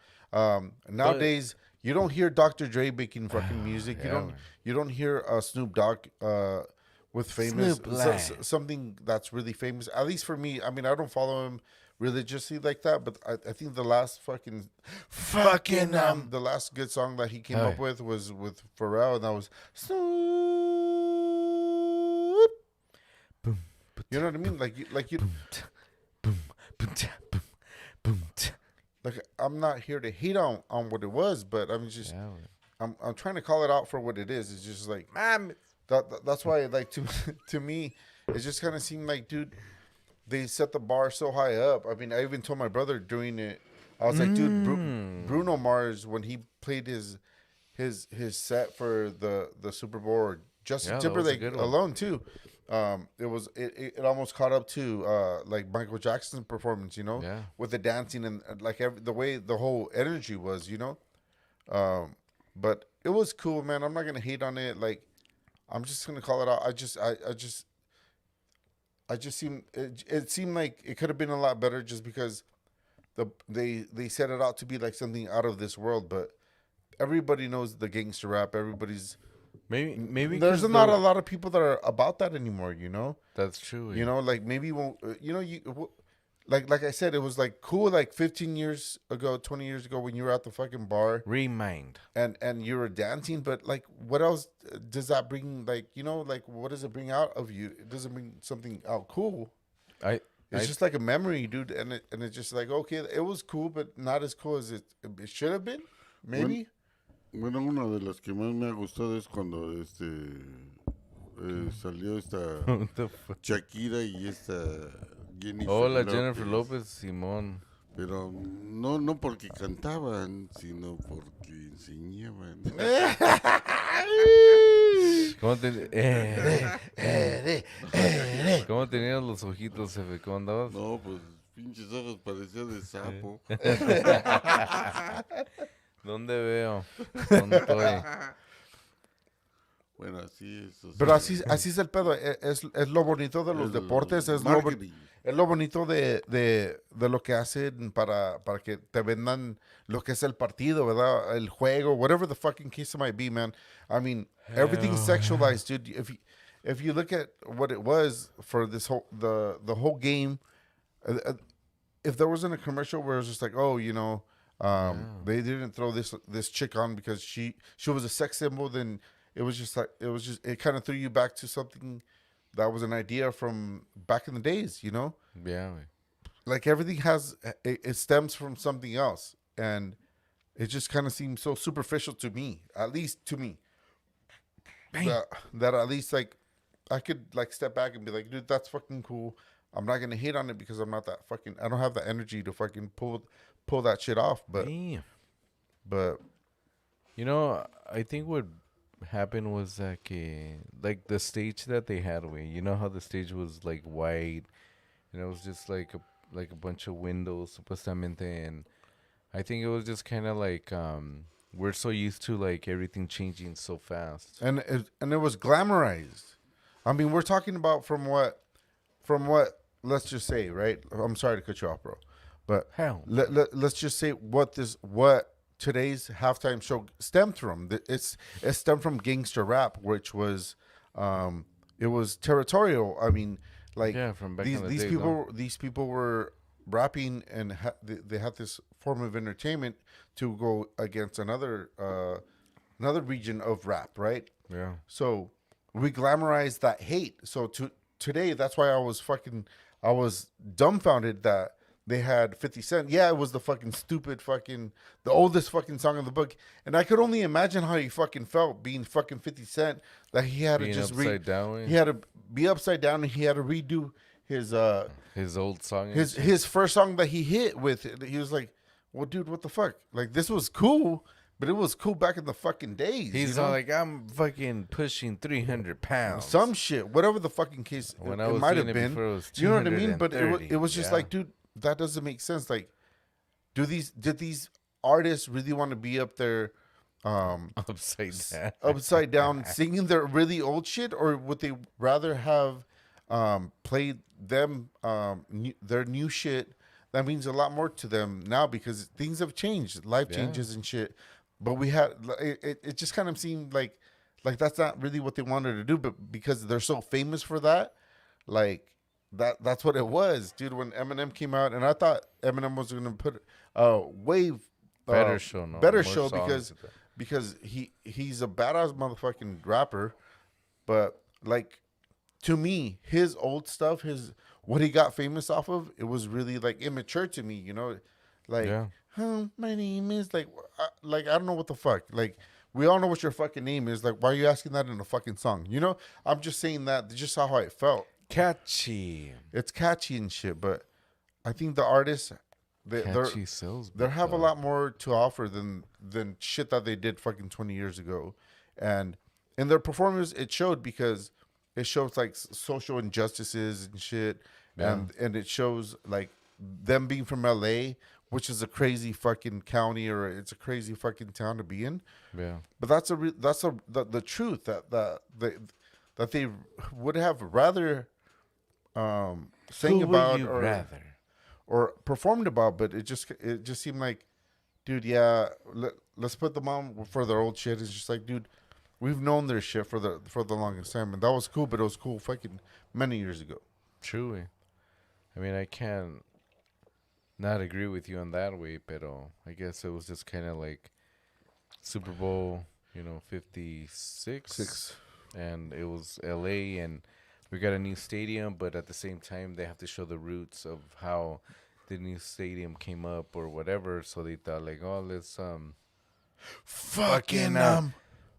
Nowadays you don't hear Dr. Dre making fucking music.
Yeah, man.
You don't hear Snoop Dogg with famous
Snoop Lion.
something that's really famous. At least for me, I mean, I don't follow him religiously like that, but I think the last the last good song that he came up with was with Pharrell, and that was Snoop.
Boom,
You know what I mean? Like you.
boom, boom, boom, boom, boom.
Like, I'm not here to hate on what it was, but I'm just
Yeah, güey.
I'm trying to call it out for what it is. It's just like that's why, like, to me, it just kind of seemed like, dude, they set the bar so high up. I mean, I even told my brother during it, I was like, dude, Bruno Mars, when he played his set for the Super Bowl, or Justin
Yeah, that was a
Timberlake
good one.
alone too. It almost caught up to like Michael Jackson's performance, you know,
Yeah.
with the dancing and like the way the whole energy was, you know. But it was cool, man. I'm not gonna hate on it. Like, I'm just gonna call it out. I just it seemed like it could have been a lot better just because they set it out to be like something out of this world, but everybody knows the gangster rap. Everybody's
Maybe
there's
'cause
not a lot of people that are about that anymore, you know.
That's true.
You know, like maybe like I said, it was like cool like 15 years ago, 20 years ago when you were at the fucking bar
Remind.
and you were dancing, but like what else does that bring? Like, you know, like what does it bring out of you? It doesn't bring something out cool. It's just like a memory, dude, and it's just like, okay, it was cool, but not as cool as it should have been, maybe.
Bueno, una de las que más me ha gustado es cuando salió esta
What the fuck?
Shakira y esta Jennifer
Hola,
López.
Jennifer Lopez, Simón.
Pero no porque cantaban, sino porque enseñaban.
¿Cómo, ¿Cómo tenías los ojitos, jefe? ¿Cómo andabas?
No, pues pinches ojos parecían de sapo.
¿Dónde veo? ¿Dónde estoy?
Bueno, así es. O
Pero
sea,
así es el pedo. Es lo bonito de los
el
deportes.
marketing.
Es lo bonito de lo que hacen para que te vendan lo que es el partido, ¿verdad? El juego, whatever the fucking case it might be, man. I mean, everything's sexualized, dude. If you look at what it was for this whole the whole game, if there wasn't a commercial where it was just like, oh, they didn't throw this chick on because she was a sex symbol, then it was just like it kind of threw you back to something that was an idea from back in the days,
Yeah, güey.
like everything it stems from something else, and it just kind of seems so superficial to me, at least to me, that at least like I could like step back and be like, dude, that's fucking cool. I'm not gonna hate on it because I don't have the energy to fucking pull that shit off,
Damn.
but
You know, I think what happened was like the stage that they had, way. You know how the stage was like white, and it was just like a bunch of windows, supuestamente, and I think it was just kind of like we're so used to like everything changing so fast.
and it was glamorized. I mean, we're talking about from what let's just say, right? I'm sorry to cut you off, bro, but
Hell.
let's just say what today's halftime show stemmed from. It stemmed from gangster rap, which was it was territorial. I mean, like
Yeah, from back
these
in the
these
days,
people these people were rapping and they had this form of entertainment to go against another region of rap, right?
Yeah.
So we glamorize that hate. So today, that's why I was dumbfounded that they had 50 Cent. Yeah, it was the fucking stupid fucking, the oldest fucking song in the book. And I could only imagine how he fucking felt being fucking 50 Cent, that he had
Being
to just
upside down, way.
he had to be upside down and he had to redo
His old song. and
his
shit.
his first song that he hit with. He was like, well, dude, what the fuck? Like, this was cool, but it was cool back in the fucking days.
He's all like, I'm fucking pushing 300 pounds.
some shit, whatever the fucking case
When
it
I was
might
doing
have
it
been.
before, it was
You know what I mean? But it
230,
was just
yeah.
like, dude, that doesn't make sense. Like, did these artists really want to be up there
upside down.
upside down singing their really old shit, or would they rather have played them their new shit that means a lot more to them now because things have changed, life
Yeah.
changes and shit. But it just kind of seemed like that's not really what they wanted to do, but because they're so famous for that, like that's what it was, dude. When Eminem came out, and I thought Eminem was gonna put way
Better show, no?
better
More
show
songs
because he's a badass motherfucking rapper, but like to me, his old stuff, what he got famous off of, it was really like immature to me, like,
Yeah.
my name is like I don't know what the fuck, like we all know what your fucking name is, like why are you asking that in a fucking song, I'm just saying that just how I felt.
Catchy.
It's catchy and shit, but I think the artists
Catchy sells.
they have a lot more to offer than shit that they did fucking 20 years ago, and in their performance it showed, because it shows like social injustices and shit,
Yeah.
and it shows like them being from LA, which is a crazy fucking county, or it's a crazy fucking town to be in.
Yeah.
But that's the truth that they would have rather sang
Who would
about
you
or
rather?
or performed about, but it just seemed like, dude, yeah, let's put them on for their old shit. It's just like, dude, we've known their shit for the longest time, and that was cool, but it was cool fucking many years ago.
Truly. I mean, I can't not agree with you on that way, pero I guess it was just kind of like Super Bowl, 56.
Six.
And it was LA, and we got a new stadium, but at the same time, they have to show the roots of how the new stadium came up or whatever. So they thought like, oh, let's
Fucking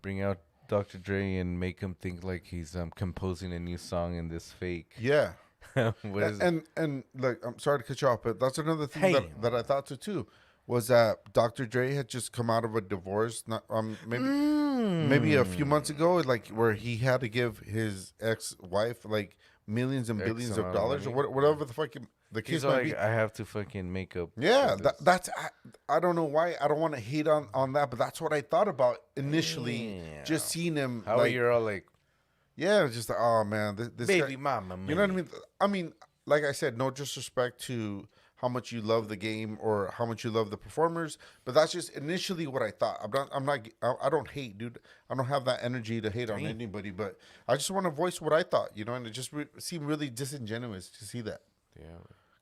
bring out Dr. Dre and make him think like he's composing a new song in this fake
yeah.
What is it?
And like, I'm sorry to cut you off, but that's another thing
Hey.
that I thought so too, was that Dr. Dre had just come out of a divorce, not maybe a few months ago, like where he had to give his ex-wife like millions and
X
billions
amount
of
of
dollars or
money.
whatever the fuck the case
He's
might
like,
be.
I have to fucking make up.
Yeah,
for this.
that's I don't know why I don't want to hate on that, but that's what I thought about initially. Just seeing him,
How
like,
you're all like,
yeah, just like, oh man, this
baby
guy,
mama, man.
you know what I mean? I mean, like I said, no disrespect to how much you love the game or how much you love the performers, but that's just initially what I thought. I don't hate, dude. I don't have that energy to hate on anybody, but I just want to voice what I thought, you know, and it just seemed really disingenuous to see that.
Yeah.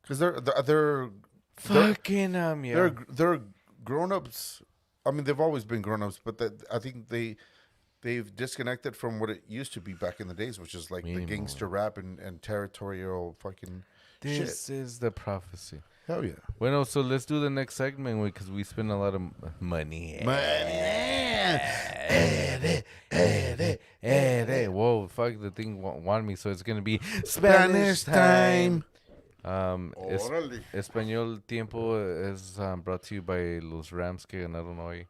Because they're
Fucking yeah.
they're grown ups. I mean, they've always been grown ups, but I think they've disconnected from what it used to be back in the days, which is like the
Mínimo,
gangster rap and territorial fucking
This is the prophecy.
shit. Hell yeah.
Bueno, so let's do the next segment, because we spend a lot of money. Whoa, fuck, the thing want me, so it's gonna be Spanish time.
Órale.
Español Tiempo es brought to you by los Rams que ganaron hoy,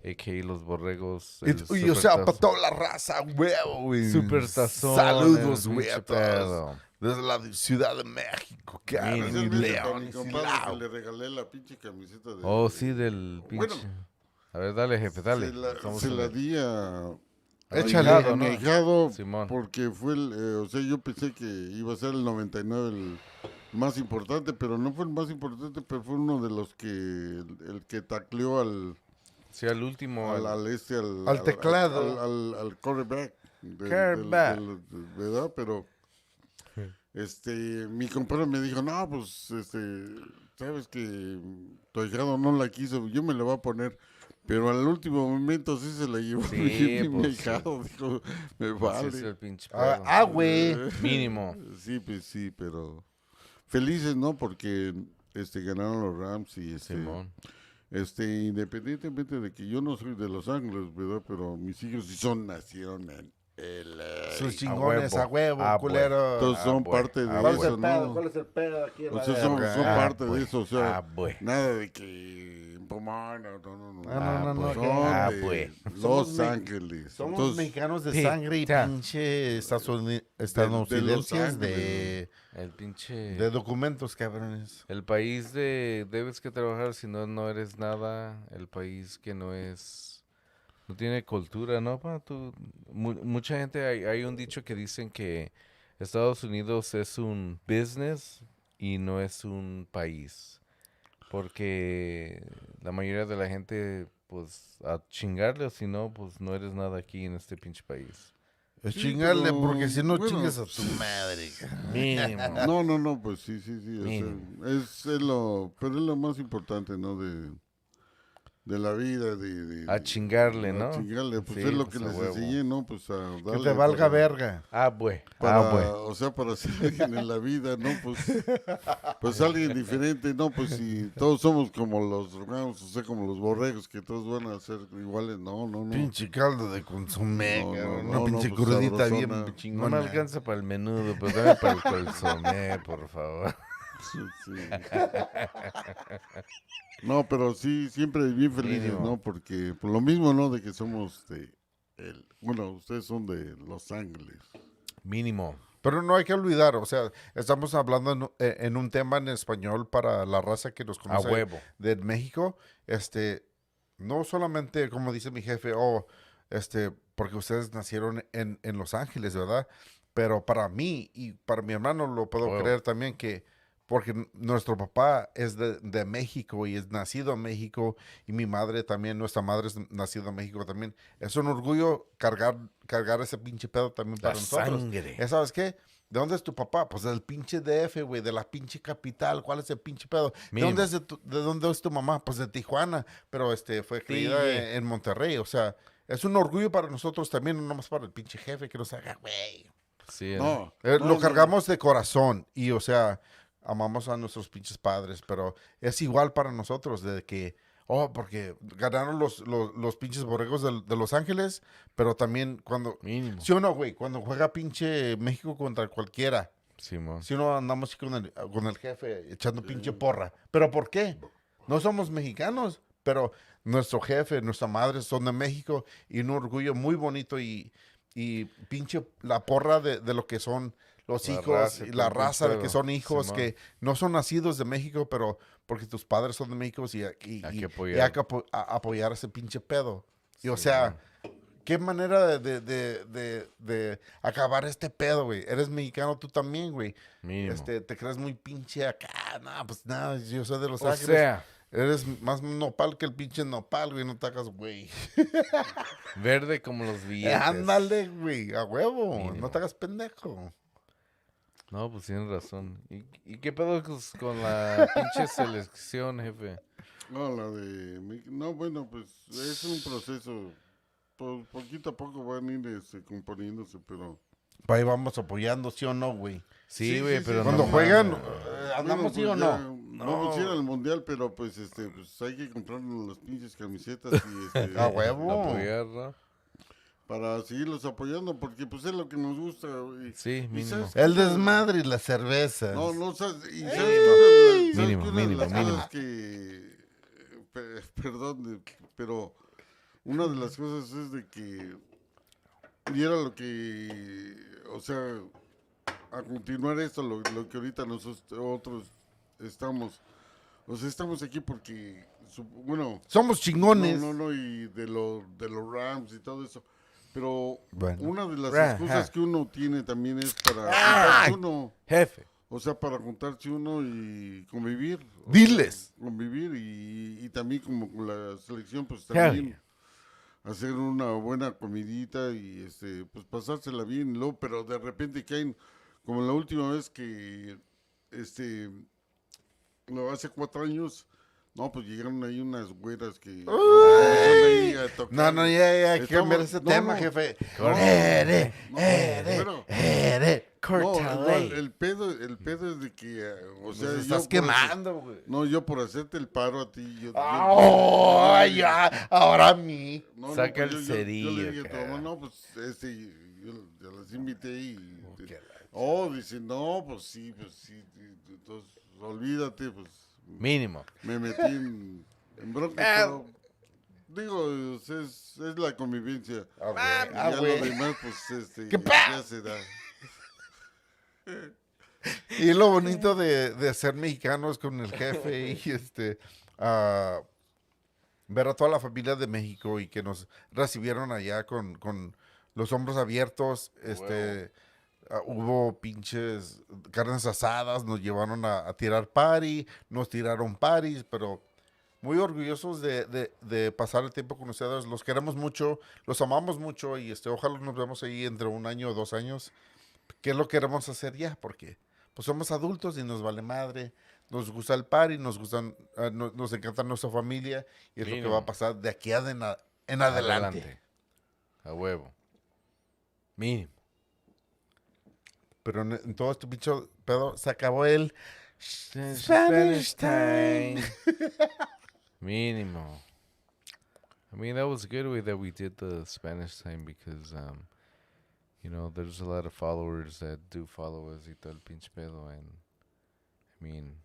a.k.a. los Borregos. el
Y o sea,
Supertazón.
para toda la raza, huevo, güey.
Supertazón,
Saludos,
el
güey,
pinche
a todos.
pedo.
Desde la Ciudad de México, cara, mi
Especialmente para mi
león.
compadre que le regalé la pinche camiseta de...
Oh, sí, del pinche.
Bueno,
A ver, dale, jefe, dale. Estamos
se
en
la
el-
di a...
Échale.
a mi ahijado,
Simón.
porque fue o sea, yo pensé que iba a ser el 99 el más importante, pero no fue el más importante, pero fue uno de los que, el que tacleó al
al último.
Al teclado.
al quarterback.
Quarterback.
¿Verdad? Pero, mi compadre me dijo, no, pues, sabes que tu ahijado no la quiso, yo me la voy a poner. Pero al último momento sí se la llevó
Sí,
mi
pues,
ahijado, dijo, me
Así
vale.
es el pinche pedo.
Güey.
Mínimo.
Sí, pues sí, pero felices, ¿no? Porque ganaron los Rams y
Simón.
independientemente de que yo no soy de Los Ángeles, ¿verdad? Pero mis hijos sí nacieron en LA.
Sus chingones a huevo,
Ah,
culero.
Todos son
bueno.
parte de
¿Cuál es
eso,
el pedo?
¿no?
¿Cuál es el pedo aquí?
O sea, son parte de
pues.
eso, o sea,
Pues.
nada de que en Pomona, no.
No,
Son
que-
de
pues.
Los
Somos
Ángeles.
Somos
Entonces,
mexicanos de
Sí,
sangre y
ya.
pinche estadounidenses de
El pinche.
de documentos, cabrones.
El país de debes que trabajar, si no, no eres nada. El país que no es. No tiene cultura, ¿no? Mucha gente, hay un dicho que dicen que Estados Unidos es un business y no es un país. Porque la mayoría de la gente, pues, a chingarle, o si no, pues no eres nada aquí en este pinche país.
Es
Sí,
chingarle,
pero,
porque si no
bueno,
chingas a tu madre.
Mínimo.
No, pues sí. O sea,
Mínimo.
pero es lo más importante, ¿no? De la vida,
A chingarle, ¿no?
A chingarle, pues
Sí,
es lo
pues,
que
a
les
huevo.
enseñé, ¿no? Pues a darle.
Que te valga verga.
O sea, para ser alguien en la vida, ¿no? Pues alguien diferente, ¿no? Pues si todos somos como los Rams, o sea, como los borregos, que todos van a ser iguales, no.
Pinche caldo de consomé,
No,
cabrón.
no,
Una pinche
pues,
crudita
sabrosona.
bien
No me
chingona.
alcanza para el menudo, pero dame para el consomé, por favor.
Sí. No, pero sí, siempre bien felices,
Mínimo.
¿no? Porque por lo mismo, ¿no? De que somos bueno, ustedes son de Los Ángeles.
Mínimo.
Pero no hay que olvidar, o sea, estamos hablando en un tema en español para la raza que nos
A
conoce
huevo.
de México. No solamente, como dice mi jefe, porque ustedes nacieron en Los Ángeles, ¿verdad? Pero para mí y para mi hermano lo puedo
Huevo.
creer también porque nuestro papá es de México y es nacido en México y mi madre también, nuestra madre es nacida en México también. Es un orgullo cargar ese pinche pedo también para
La
nosotros.
sangre.
¿Ya sabes qué? ¿De dónde es tu papá? Pues del pinche DF, güey, de la pinche capital. ¿Cuál es el pinche pedo?
Mínimo.
¿De dónde es tu mamá? Pues de Tijuana, pero fue criada
Sí.
en Monterrey. O sea, es un orgullo para nosotros también, no nomás para el pinche jefe que nos haga, güey.
Sí,
No.
Lo cargamos de corazón y, o sea, amamos a nuestros pinches padres, pero es igual para nosotros de que, porque ganaron los pinches borregos de Los Ángeles, pero también cuando,
Mínimo.
¿sí o no, güey? Cuando juega pinche México contra cualquiera,
Simón.
Si no andamos con el jefe echando pinche porra. ¿Pero por qué? No somos mexicanos, pero nuestro jefe, nuestra madre son de México y un orgullo muy bonito y pinche la porra de lo que son los
La
hijos
raza,
y la
todo el
raza de
pedo.
que son hijos
Simón.
que no son nacidos de México, pero porque tus padres son de México y
Hay que
y hay
apoyar.
que apoyar ese pinche pedo. Y o
Sí,
sea, qué manera de acabar este pedo, güey. Eres mexicano tú también, güey.
Mínimo.
Te crees muy pinche acá. No, pues nada, yo soy de Los
O
Ángeles.
sea,
Eres más nopal que el pinche nopal, güey. No te hagas, güey.
verde como los billetes.
Ándale, güey. A huevo.
Mínimo.
No te hagas pendejo.
No, pues tienes razón. ¿Y qué pedo con la pinche selección, jefe?
No, la de... No, bueno, pues es un proceso. Poquito a poco van a ir componiéndose, pero...
Ahí vamos apoyando, ¿sí o no, güey?
Sí, güey, pero
Cuando
no
juegan,
mames.
¿andamos sí
pues
o
ya
no?
Vamos a ir al mundial, pero pues pues hay que comprarnos las pinches camisetas y
A huevo.
Apoyar, ¿no?
para seguirlos apoyando, porque pues es lo que nos gusta.
Sí,
Y
mínimo.
¿sabes qué?
El desmadre y las cervezas.
No, no, sabes, y sabes
Mínimo,
que una de
mínimo,
las
mínimo.
cosas que, perdón, pero una de las cosas es de que, y era lo que, o sea, a continuar esto, lo que ahorita nosotros estamos, o sea, estamos aquí porque, bueno,
Somos chingones.
no, y de los Rams y todo eso. Pero
Bueno.
una de las
Ram,
excusas
ja.
que uno tiene también es para
¡Ay!
juntarse uno,
Jefe.
o sea, para juntarse uno y convivir. o
Diles.
sea, convivir y también como con la selección, pues
Hell
también
yeah.
hacer una buena comidita y pues pasársela bien, y luego, pero de repente caen, como la última vez que, hace 4 años, no, pues llegaron ahí unas güeras que empezaron ahí a tocar.
No, ya, hay que
Estamos-
cambiar ese
no,
tema,
no.
jefe.
Corta.
Bueno, no, el pedo es de que, o sea,
Nos
yo
estás
por
quemando, güey.
no, yo por hacerte el paro a ti,
¡Ay, ya! Ahora a mí.
no,
Saca
pues
el
yo
cerillo,
le dije a tu
cara.
mamá, no, pues, yo las invité y,
qué
dice, no, pues sí, entonces, olvídate, pues,
Mínimo.
me metí en broncas, pero, digo, es la convivencia, y ya lo
güey.
demás, pues,
¿Qué
ya se da.
Y lo bonito de ser mexicanos con el jefe y ah, ver a toda la familia de México y que nos recibieron allá con los hombros abiertos, hubo pinches carnes asadas, nos llevaron a tirar party, nos tiraron paris, pero muy orgullosos de pasar el tiempo con ustedes, los queremos mucho, los amamos mucho y ojalá nos vemos ahí entre 1 año o 2 años. ¿Qué lo queremos hacer ya? Porque pues somos adultos y nos vale madre. Nos gusta el party, nos encanta nuestra familia y es lo que
Mínimo.
va a pasar de aquí en adelante.
A huevo. Mínimo.
Pero en todo este pinche pedo se acabó el
Spanish time. Mínimo. I mean, that was a good way that we did the Spanish time because, you know, there's a lot of followers that do follow us y todo el pinche pedo. And, I mean,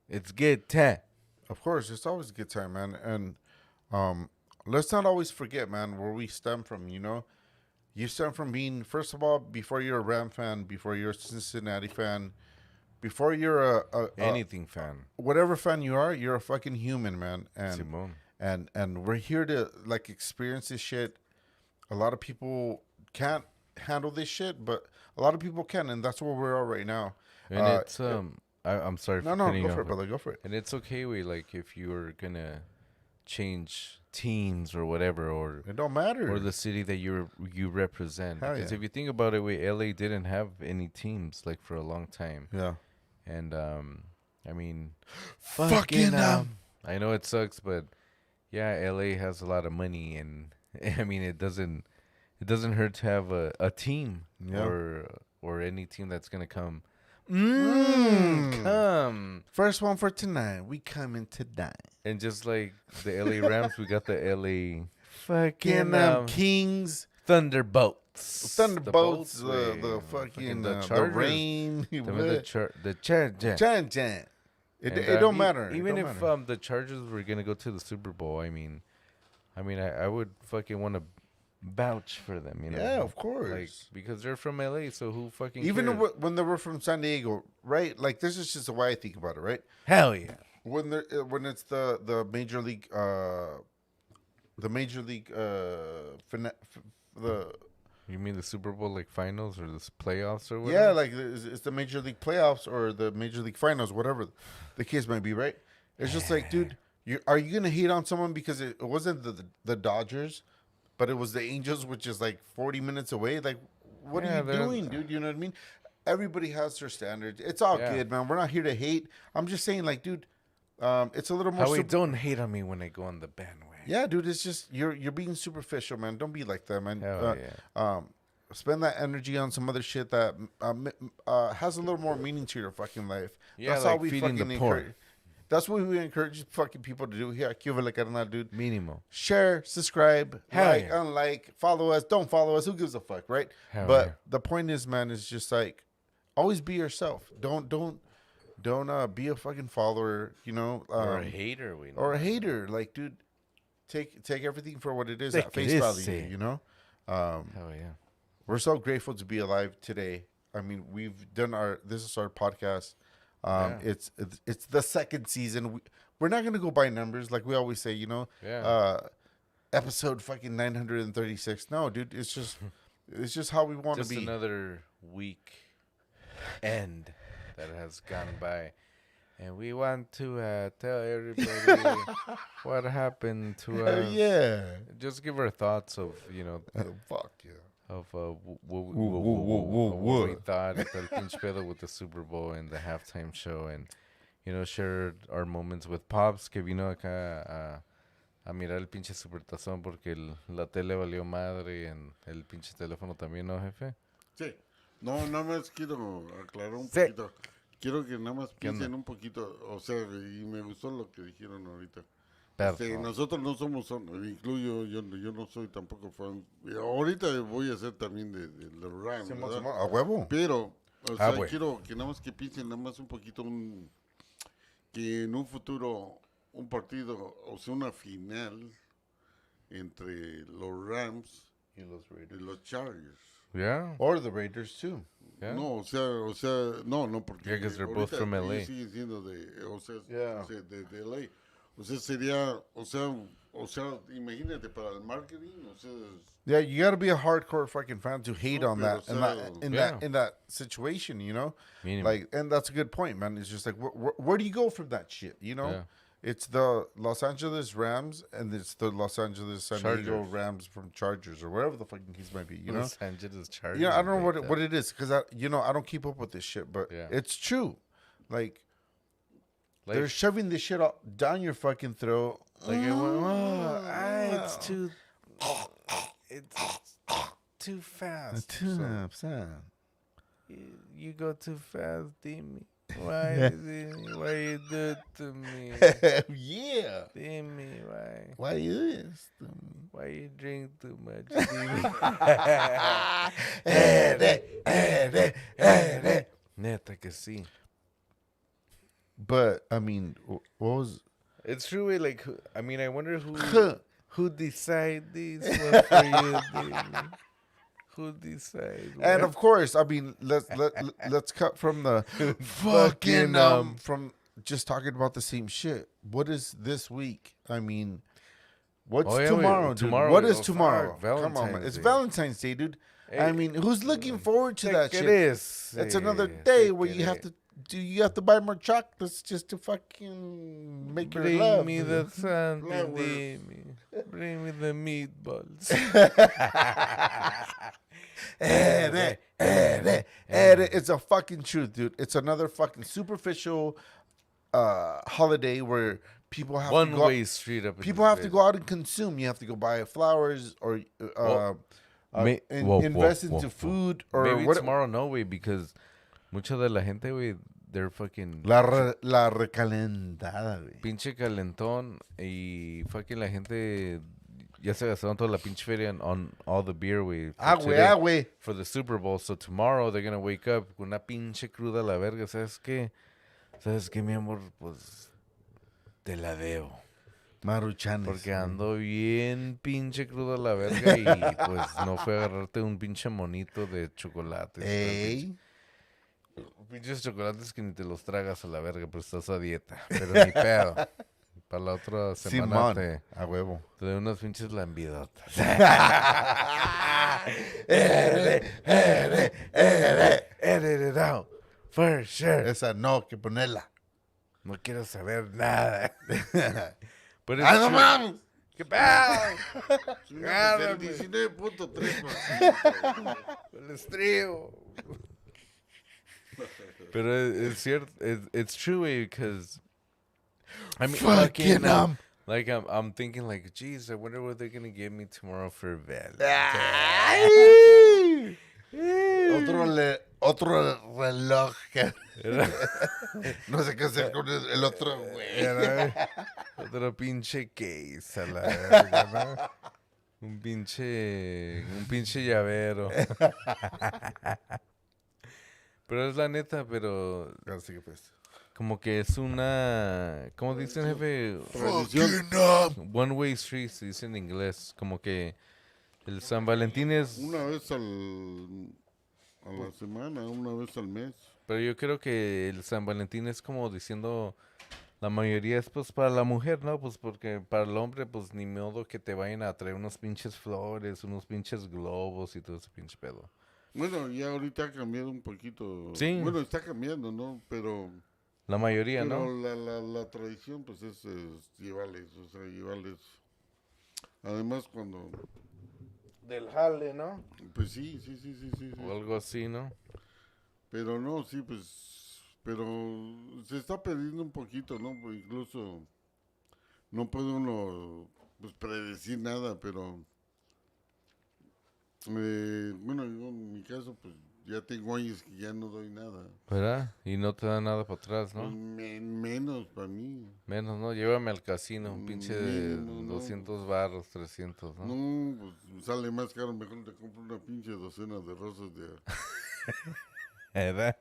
it's good time.
Of course, it's always a good time, man. And let's not always forget, man, where we stem from, you know? You stem from being, first of all, before you're a Ram fan, before you're a Cincinnati fan, before you're a
Anything fan.
whatever fan you're a fucking human, man.
Simón.
And we're here to, like, experience this shit. A lot of people can't handle this shit, but a lot of people can, and that's where we are right now.
And it's, I'm sorry
No,
for cutting
go
you
for
off,
it, brother, go for it.
And it's okay, we like if you're gonna change teams or whatever, or
It don't matter.
the city that you represent.
Hell
Because
yeah.
if you think about it, LA didn't have any teams like for a long time,
Yeah.
and I mean,
Fucking,
I know it sucks, but yeah, LA has a lot of money, and I mean it doesn't hurt to have a team
Yeah.
or any team that's gonna come.
Mm.
Come.
First one for tonight. We coming tonight.
And just like the LA Rams, we got the LA
Fucking
fucking
Kings.
Thunderbolt.
Thunderbolts, the
güey,
fucking
the
the
Chargers.
rain.
The Chargers.
Chan. It
And,
don't matter. It
Even
don't
if
matter.
the Chargers were gonna go to the Super Bowl, I would fucking want to vouch for them, you know?
Yeah, of course.
Like, because they're from LA, so who fucking
Even
cares?
when they were from San Diego, right? Like this is just the way I think about it, right?
Hell yeah.
When it's the major league the
You mean the Super Bowl like finals or the playoffs or whatever?
yeah, like it's the major league playoffs or the major league finals, whatever the case might be, right? It's just like, dude, are you gonna hate on someone because it wasn't the Dodgers, but it was the Angels, which is like 40 minutes away? Like, what
Yeah,
are you
they're-
doing, dude? You know what I mean? Everybody has their standards. It's all
Yeah.
good, man. We're not here to hate. I'm just saying, like, dude, it's a little more.
Howie, don't hate on me when I go on the bandwagon.
Yeah, dude, it's just you're being superficial, man. Don't be like that, man.
Hell yeah.
Spend that energy on some other shit that has a little more meaning to your fucking life.
Yeah,
That's
like
how we
feeding
fucking
the poor.
encourage. That's what we encourage fucking people to do here at Cuba La Carnal, dude.
Mínimo.
Share, subscribe,
Hell
like,
yeah.
unlike, follow us. Don't follow us. Who gives a fuck, right?
Hell
but
yeah.
the point is, man, is just like always be yourself. Don't be a fucking follower. You know,
Or a hater, we know.
or a hater. Like, dude, take everything for what it is
Take
at face
it
value.
easy.
You know,
Hell yeah.
we're so grateful to be alive today. I mean, we've done this is our podcast. It's the second season. We're not gonna go by numbers like we always say. You know,
Yeah.
episode fucking 936. No, dude, it's just how we want to
Just
be.
another week end that has gone by. And we want to tell everybody what happened to
Hell
us.
yeah.
Just give our thoughts of,
Fuck yeah.
of
whoa,
what we
whoa.
thought at el pinche pedo with the Super Bowl and the halftime show, and shared our moments with Pops, que vino acá a mirar el pinche supertazón porque la tele valió madre y en el pinche teléfono también, ¿no, jefe?
Sí. No, nada más quiero aclarar un
Sí.
poquito. Quiero que nada más
¿Qué onda?
piensen un poquito, o sea, y me gustó lo que dijeron ahorita.
Perdón.
Nosotros no somos, incluyo, yo no soy tampoco fan. Ahorita voy a ser también de los Rams, ¿verdad?
A huevo.
Pero, o sea,
bueno.
quiero que nada más que piensen nada más un poquito que en un futuro un partido, o sea, una final entre los Rams
Y los
y
Raiders.
los Chargers.
Yeah.
Or the Raiders too.
Yeah.
No, o sea, no, porque
Yeah, 'cause they're both
ahorita
from
ellos
LA.
siguen siendo de
Yeah.
de LA. O sea, sería, o sea, imagínate para el marketing, o sea,
Yeah, you gotta be a hardcore fucking fan to hate
No,
on
pero,
that
o
in
sea,
that in
yeah.
that in that situation, you know.
Mínimo.
Like, and that's a good point, man. It's just like, where do you go from that shit? You know,
Yeah.
it's the Los Angeles Rams and it's the Los Angeles San Diego
Chargers.
Rams from Chargers or whatever the fucking case might be. You know,
Los Angeles Chargers.
yeah, I don't know
like
what it is because I don't keep up with this shit, but
Yeah.
it's true. Like
Like,
they're shoving this shit all down your fucking throat.
like it went, it's too fast. So, you go too fast, Dimi. Why you do it to me?
Yeah.
Dimi, why?
Why is?
Why you drink too much, Dimi? Neta que sí.
But I mean, what was?
It's true. Like, I wonder who decide this one for you, Dimi. Who decide?
And of course, I mean, let's cut from the fucking from just talking about the same shit. What is this week? I mean, what's
Oh, yeah,
tomorrow, dude?
tomorrow,
What is
fuck,
tomorrow? Come on, man.
Valentine's
It's
Day.
Valentine's Day, dude. I
Hey,
mean, who's looking forward to that
Take
shit?
it is.
It's another
Hey,
day
take
where
it
you have
is.
you have to buy more chocolates just to fucking make your
Bring
love.
me the sun,
Flowers.
Dimi. Bring me the meatballs.
It's a fucking truth, dude. It's another fucking superficial holiday where people have to
One
go.
way street up. in
People
this
have to
bitch.
go out and consume. You have to go buy flowers or invest into food or
maybe
what.
tomorrow, no way, because mucha de la gente, güey, they're fucking
La recalentada, güey.
pinche calentón y fucking la gente ya se gastaron toda la pinche feria on all the beer, güey. for
Güey,
today,
güey.
For the Super Bowl. So tomorrow they're gonna wake up con una pinche cruda a la verga. ¿Sabes qué? ¿Sabes qué, mi amor? Pues te la debo.
Maruchanes.
Porque ando bien pinche cruda a la verga y pues no fue a agarrarte un pinche monito de chocolates.
Ey.
Pinches chocolates que ni te los tragas a la verga, pero estás a dieta. Pero ni pedo. Para la otra semana
Simón.
te
A huevo.
doy unas pinches lambidotas. Edit it out. For sure.
Esa no, que ponerla.
No quiero saber nada. Pero
¡Ah, no mames!
¿Qué pedo?
Chinga, pues, el 19.3%.
El estribo. Pero es cierto. It's true, because I mean,
Fucking
like I'm thinking like, geez, I wonder what they're gonna give me tomorrow for Valentine's.
Otro reloj. No sé qué hacer con el otro, güey.
Otro pinche case a la verga, ¿no? Un pinche llavero. Pero es la neta, pero
Así que pues.
como que es una, ¿cómo dicen, jefe? One way street se dice en inglés. Como que el San Valentín es,
Una vez a la semana, una vez al mes.
pero yo creo que el San Valentín es como diciendo, la mayoría es pues para la mujer, ¿no? Pues porque para el hombre pues ni modo que te vayan a traer unos pinches flores, unos pinches globos y todo ese pinche pedo.
Bueno, ya ahorita ha cambiado un poquito.
Sí.
Bueno, está cambiando, ¿no? Pero
La mayoría, ¿no?
la tradición, pues, es llevarles, o sea, llevarles. Además, cuando.
Del jale, ¿no?
Pues sí.
O algo así, ¿no?
Pero no, sí, pues. Pero se está perdiendo un poquito, ¿no? Pues incluso no puede uno, pues, predecir nada, pero. Bueno, yo en mi caso, pues ya tengo años que ya no doy nada.
¿Verdad? Y no te da nada para atrás,
Pues,
¿no?
menos para mí.
Menos, ¿no? Llévame al casino, un pinche de
Mínimo, ¿no?
200 barros, 300, ¿no?
No, pues sale más caro, mejor te compro una pinche docena de rosas
¿Verdad?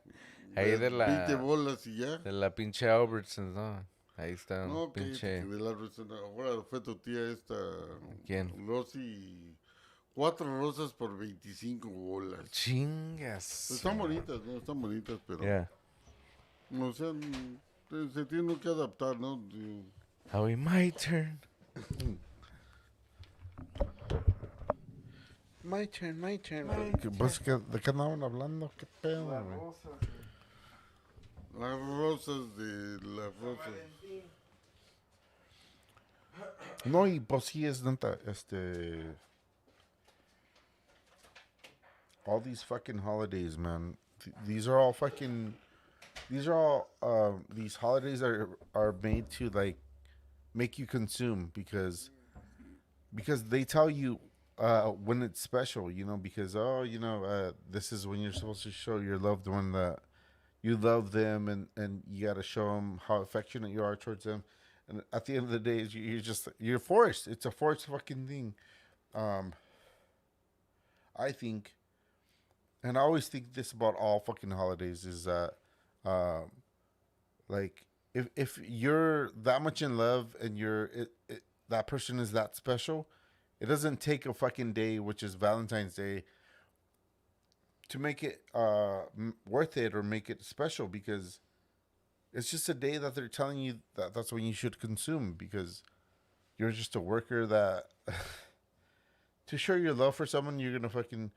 Ahí de
20
la,
bolas y ya.
de la pinche Albertsons, ¿no? Ahí está,
No, que
pinche...
de la rosana. Ahora fue tu tía esta.
¿Quién?
Rosy. 4 rosas por 25 bolas.
Chingas.
Pues están bonitas, ¿no? Están bonitas, pero.
Yeah.
O sea, se tiene que adaptar, ¿no? Digo,
Howie, my turn.
My turn. ¿De qué andaban hablando? ¿Qué pedo, güey?
las rosas de las rosas.
No, y pues sí es neta, all these fucking holidays, man. These are all these holidays are made to like make you consume because they tell you when it's special, you know, because this is when you're supposed to show your loved one that you love them and you got to show them how affectionate you are towards them. And at the end of the day, you're forced. It's a forced fucking thing. I think, and I always think this about all fucking holidays is that, like, if you're that much in love and that person is that special, it doesn't take a fucking day, which is Valentine's Day, to make it worth it or make it special, because it's just a day that they're telling you that that's when you should consume, because you're just a worker that to show your love for someone, you're gonna fucking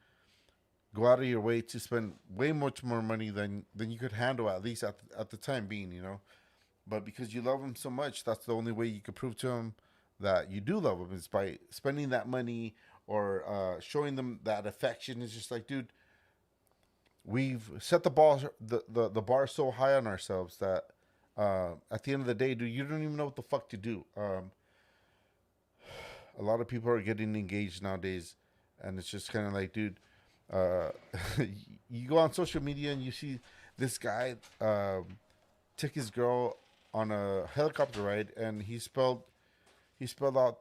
go out of your way to spend way much more money than you could handle, at least at the time being, you know. But because you love them so much, that's the only way you could prove to them that you do love them, is by spending that money or showing them that affection. Is just like, dude, we've set the bar so high on ourselves that at the end of the day, dude, you don't even know what the fuck to do. A lot of people are getting engaged nowadays, and it's just kind of like, dude, you go on social media and you see this guy took his girl on a helicopter ride, and he spelled out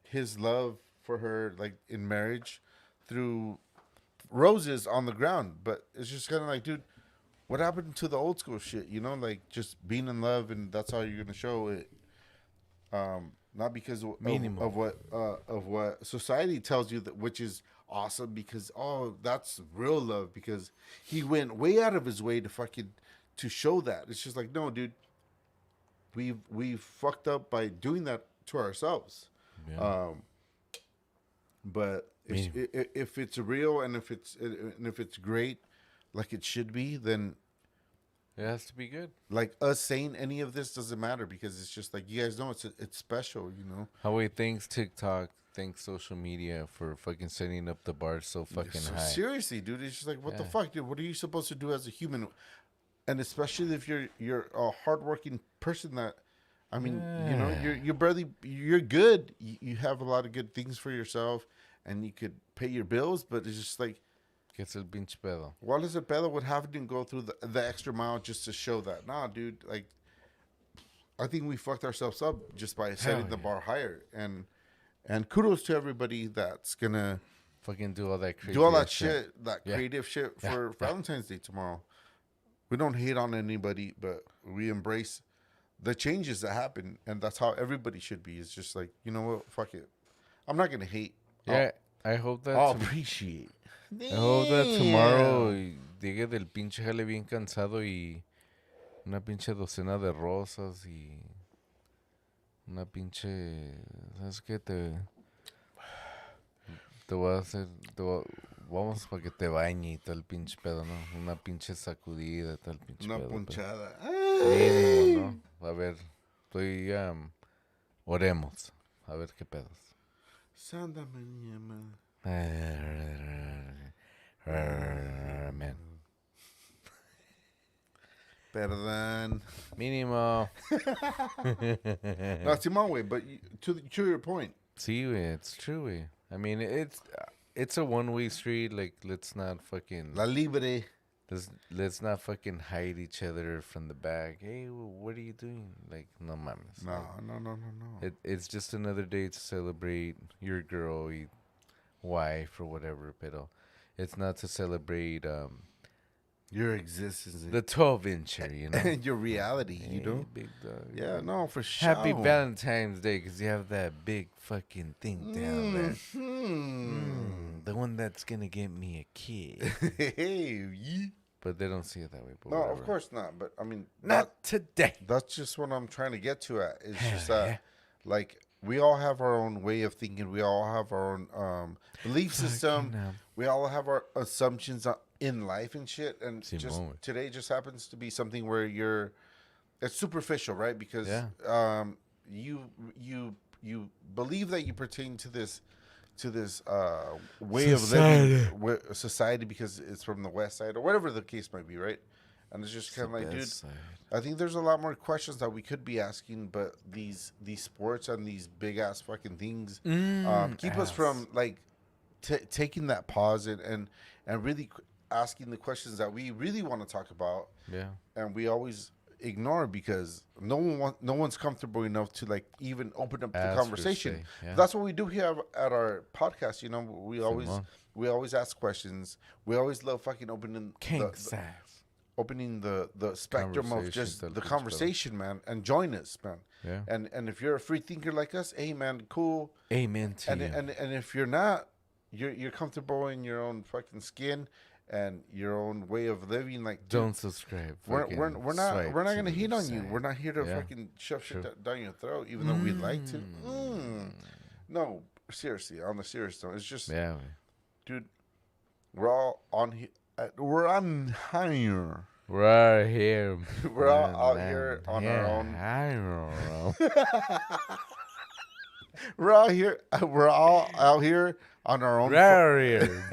his love for her, like in marriage, through roses on the ground. But it's just kind of like, dude, what happened to the old school shit? You know, like just being in love, and that's how you're gonna show it. Not because
Mínimo.
of what society tells you, that which is awesome, because oh, that's real love, because he went way out of his way to fucking to show that. It's just like, no, dude, we've fucked up by doing that to ourselves.
Yeah.
But if it's real, and if it's great, like it should be, then
It has to be good.
like us saying any of this doesn't matter, because it's just like, you guys know it's special, you know.
How we thanks TikTok, thanks social media for fucking setting up the bar so fucking
So
high.
seriously, dude, it's just like, what the
Yeah.
fuck, dude? What are you supposed to do as a human? And especially if you're a hardworking person, that, I mean, you know, you're good. You have a lot of good things for yourself, and you could pay your bills. But it's just like,
Que es el pinche pedo.
what is it better with having to go through the extra mile just to show that? Nah, dude. Like, I think we fucked ourselves up just by setting the
yeah.
bar higher. And kudos to everybody that's gonna
Fucking do all that crazy
do all that
ass
shit, that
Yeah.
creative shit
Yeah.
for Valentine's Day tomorrow. We don't hate on anybody, but we embrace the changes that happen, and that's how everybody should be. It's just like, you know what, fuck it. I'm not gonna hate.
Yeah, I hope that
I'll
tom-
appreciate.
I hope that tomorrow llegue del pinche jale bien cansado y una pinche docena de rosas y una pinche, ¿sabes qué? Te voy a hacer, vamos para que te bañe y tal pinche pedo, ¿no? Una pinche sacudida, tal pinche
Una
pedo.
punchada.
Mínimo, ¿no? A ver, oremos, a ver qué pedos.
Santa mañana.
Man.
Perdón.
Mínimo.
No, it's my way, but to your point.
Sí, güey, it's true, güey. I mean, it's a one-way street. Like, let's not fucking
La libre.
let's not fucking hide each other from the back. Hey, what are you doing? Like, no mames.
No, no, no, no, no.
It's just another day to celebrate your girl, your wife, or whatever. Pero it's not to celebrate
Your existence.
the 12-incher, you know.
And your reality, you
Hey,
know?
big dog.
Yeah, no, for sure.
Happy Valentine's Day, because you have that big fucking thing down there. The one that's gonna get me a kid.
Hey, yeah.
But they don't see it that way. But
No,
whatever.
of course not. But I mean,
Not today.
that's just what I'm trying to get to. It's
Hell
just that,
yeah.
like, we all have our own way of thinking. We all have our own belief system.
Fucking,
We all have our assumptions in life and shit. And
Simón,
just
güey.
today just happens to be something where it's superficial, right? Because
Yeah.
you believe that you pertain to this way of living, society, because it's from the West Side or whatever the case might be, right? And it's just kind of like, dude,
Best side.
I think there's a lot more questions that we could be asking, but these sports and these big ass fucking things keep us from like taking that pause and really asking the questions that we really want to talk about,
Yeah.
and we always ignore because no one's comfortable enough to like even open up the
Ask or
conversation.
say, yeah.
That's what we do here at our podcast. You know, we
Simón.
always ask questions. We always love fucking opening
King
the,
size.
opening the spectrum of
Conversation,
just
tal
the
pinche
conversation, man, and join us, man.
Yeah.
And if you're a free thinker like us, hey, man, cool.
Amen to
And
you.
and if you're not, you're comfortable in your own fucking skin and your own way of living. Like, dude,
Don't subscribe.
we're
Fucking
not
swipe
gonna
to
hate
the
on you.
side.
We're not here to
Yeah.
fucking shove
True.
shit down your throat, even though we'd like to. No, seriously, on the serious note, it's just,
Yeah, güey.
dude, we're all on here. We're on higher.
We're out here.
We're all
man,
out
man.
here on
Yeah,
our own.
I don't know.
We're all here. We're all out here on our own.
We're out here.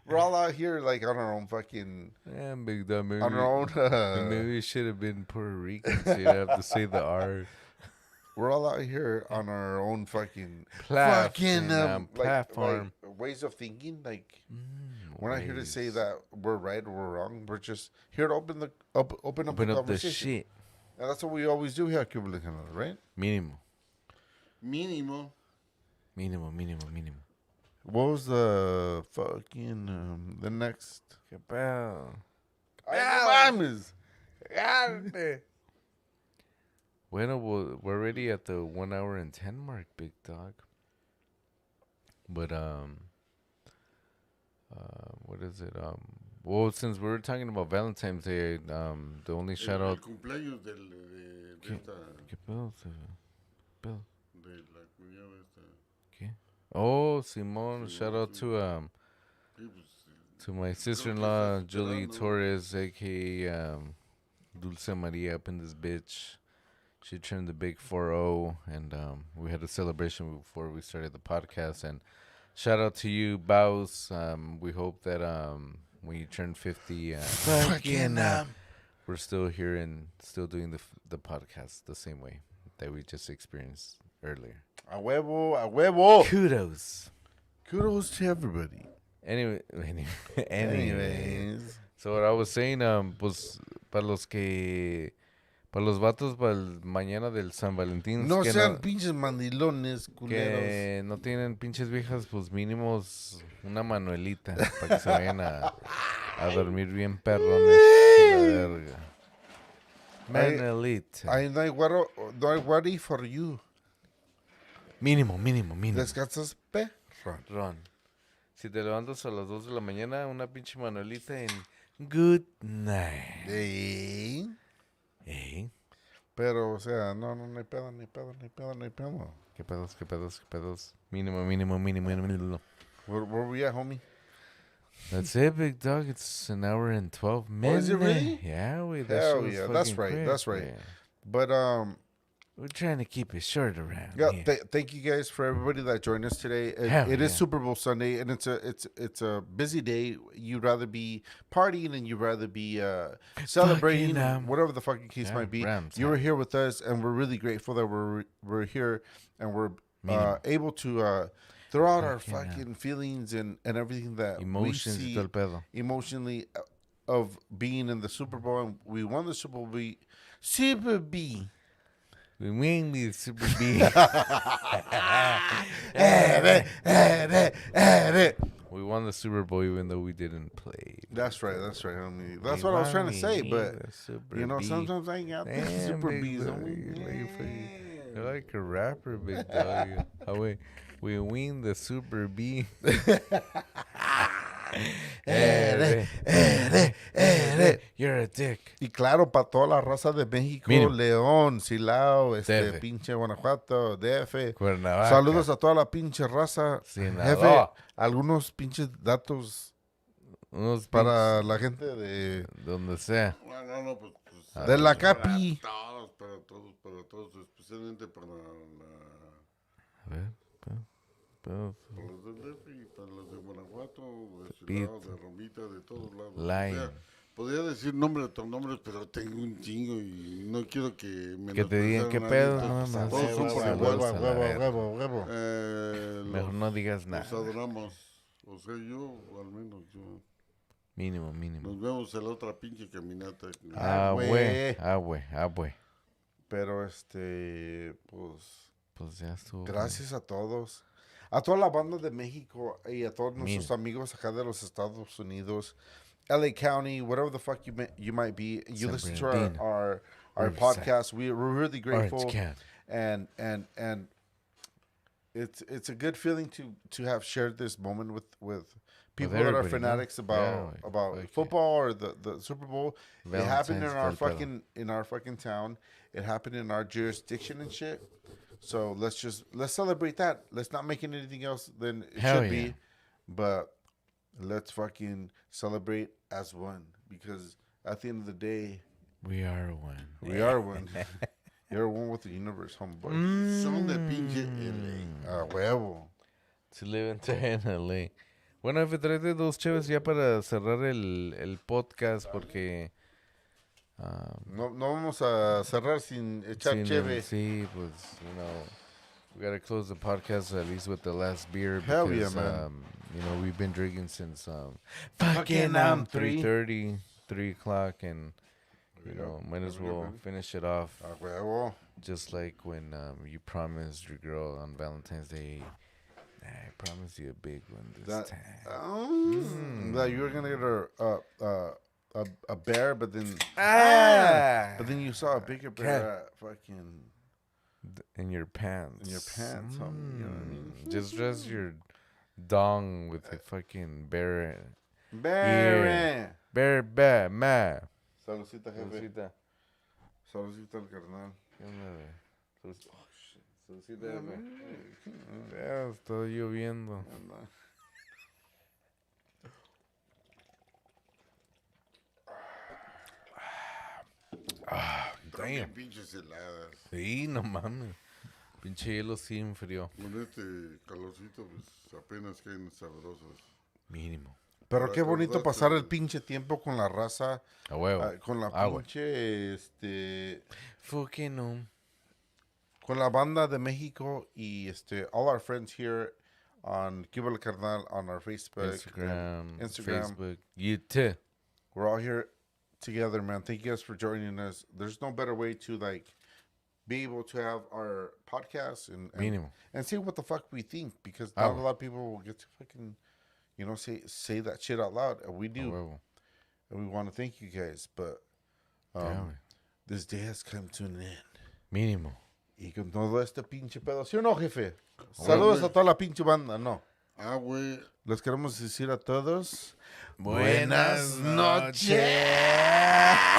We're all out here like on our own fucking
Yeah, big dumb. Maybe,
on our own.
maybe it should have been Puerto Rican. So you'd have to say the R.
We're all out here on our own fucking
Platform.
like ways of thinking. Like, we're not here to say that we're right or we're wrong. We're just here to open up
Open
the
up the
conversation.
shit.
And that's what we always do here at Cuba Libre, right?
Mínimo.
Mínimo.
Mínimo, mínimo, mínimo.
What was the fucking the next?
¿Qué pedo?
¡Ay, no mames!
Bueno, we're already at the 1 hour and 10 mark, big dog. But what is it? Well, since we were talking about Valentine's Day, the only shout
El
out.
cumpleaños de
¿Qué?
esta,
¿Qué pedo? Pedo?
de la cuñada esta.
¿Qué? Oh, Simón, shout out
sí. Sí, pues,
to my
creo que
sister-in-law,
está
Julie
esperando.
Torres, aka Dulce Maria, up in this bitch. She turned the big 4-0, and we had a celebration before we started the podcast. And shout out to you, Baus. We hope that when you turn 50,
Fucking
we're still here and still doing the podcast the same way that we just experienced earlier.
a huevo.
Kudos.
Kudos to everybody.
Anyway.
Anyways.
So what I was saying, pues para los vatos para el mañana del San Valentín,
No
que
sean pinches mandilones, culeros.
que no tienen pinches viejas, pues mínimo una manuelita para que se vayan a dormir bien perrones. La verga. Manuelita.
I no hay worry for you.
Mínimo.
Descansas perro.
Ron. Si te levantas a las 2 de la mañana, una pinche manuelita en good night.
Sí.
¿Eh?
Pero, o sea, no hay pedo.
¿Qué pedos? Mínimo.
Where we at, homie?
That's it, big dog. It's an hour and 12
Oh,
minutes.
is it really?
Yeah, wait.
Hell yeah, that's right, that's right. But,
We're trying to keep it short around
yeah,
here.
thank you guys for everybody that joined us today.
Hell
It is
yeah.
Super Bowl Sunday, and it's a busy day. You'd rather be partying and you'd rather be celebrating,
Fucking,
whatever the fucking case
yeah,
might be.
Rams,
You were here with us, and we're really grateful that we're here and we're able to throw out our fucking feelings and everything that
Emotions
we
y
see
todo el pedo.
emotionally of being in the Super Bowl, and we won the Super Bowl. Super B.
We win the Super B. We won the Super Bowl even though we didn't play.
That's right, homie. That's
We
what I was trying to
won
say,
the
but
Super
you know,
B.
sometimes I ain't got the
Damn,
Super
big
B's.
dog, you're like a rapper, big dog. Oh, we win the Super B. You're a dick.
Y claro, para toda la raza de México,
Mínimo.
León, Silao,
DF.
pinche Guanajuato, DF.
Cuernavaca.
Saludos a toda la pinche raza.
Sinaloa.
Jefe, algunos pinches datos
Unos
para la gente de
donde sea.
No, pues.
De la
para
Capi.
para todos, especialmente para
A ver, pero-
para los del DF y para los de Guanajuato, de
Tepito.
Silao, de Romita, de todos lados.
Lion.
O sea, podría decir nombres, otros nombres, pero tengo un chingo y no quiero que me
Que te digan qué pedo, no más.
Todos son por
Saludos
igual.
a la verga.
huevo.
Mejor no digas
Los
nada.
adoramos. O sea, yo, al menos yo.
Mínimo.
Nos vemos en la otra pinche caminata.
Ah,
güey.
güey.
Pero pues
Pues ya estuvo.
gracias a todos. A toda la banda de México y a todos nuestros
Mínimo.
amigos acá de los Estados Unidos, LA County, whatever the fuck you might be, you
San
listen to
Bernardino.
our
Riverside.
podcast. We're really grateful,
Orange County.
and it's a good feeling to have shared this moment with people that are
everybody, no?
fanatics about
Yeah,
about
fuck yeah.
football or the Super Bowl. It happened in
Valentine's
our
del pedo.
in our fucking town. It happened in our jurisdiction and shit. So let's celebrate that. Let's not make it anything else than it
Hell
should
yeah.
be. But let's fucking celebrate as one, because at the end of the day,
We are one.
we are one. You're one with the universe, homeboy.
Son de pinche LA.
A huevo.
To live and die in LA. Bueno, F, tráete dos chéves ya para cerrar el podcast porque...
No vamos a cerrar sin echar
sí,
cheve.
Sí, pues, we gotta close the podcast at least with the last beer
Hell
because,
yeah, man.
we've been drinking since
Fucking,
3:30, 3 o'clock, and might as
There we go,
well
man.
finish it off
A huevo.
just like when you promised your girl on Valentine's Day I promise you a big one this
That,
time.
that you were gonna get a bear, but then but then you saw a bigger bear fucking
In your pants.
in your pants, homie. You know what I mean?
Just dress your dong with a fucking bear.
Bear.
Bear, man.
Saludcita, jefe. Saludcita al carnal.
¿Qué onda, güey? Saludcita, jefe. Ya está lloviendo.
Están bien
Damn.
pinches heladas.
Sí, no mames. Pinche hielo sin frío.
Con este calorcito, pues apenas caen sabrosas.
Mínimo.
Pero
Para
qué bonito
acordarte
pasar
de-
el pinche tiempo con la raza,
A huevo.
con la
Güey.
pinche,
Fucking no.
con la banda de México y all our friends here on Cuba El Carnal on our Facebook,
Instagram,
Instagram.
Facebook, YouTube.
We're all here together, man. Thank you guys for joining us. There's no better way to be able to have our podcast and
Mínimo.
and say what the fuck we think, because
Ah,
not a lot of people will get to fucking, say that shit out loud. And we
A
do,
huevo.
and we want to thank you guys. But
Ya, güey.
this day has come to an end.
Mínimo.
Y con todo este pinche pedo, ¿sí o no, jefe? Saludos a toda la pinche banda, no.
Ah, güey.
Les queremos decir a todos
Buenas
noches.
noches.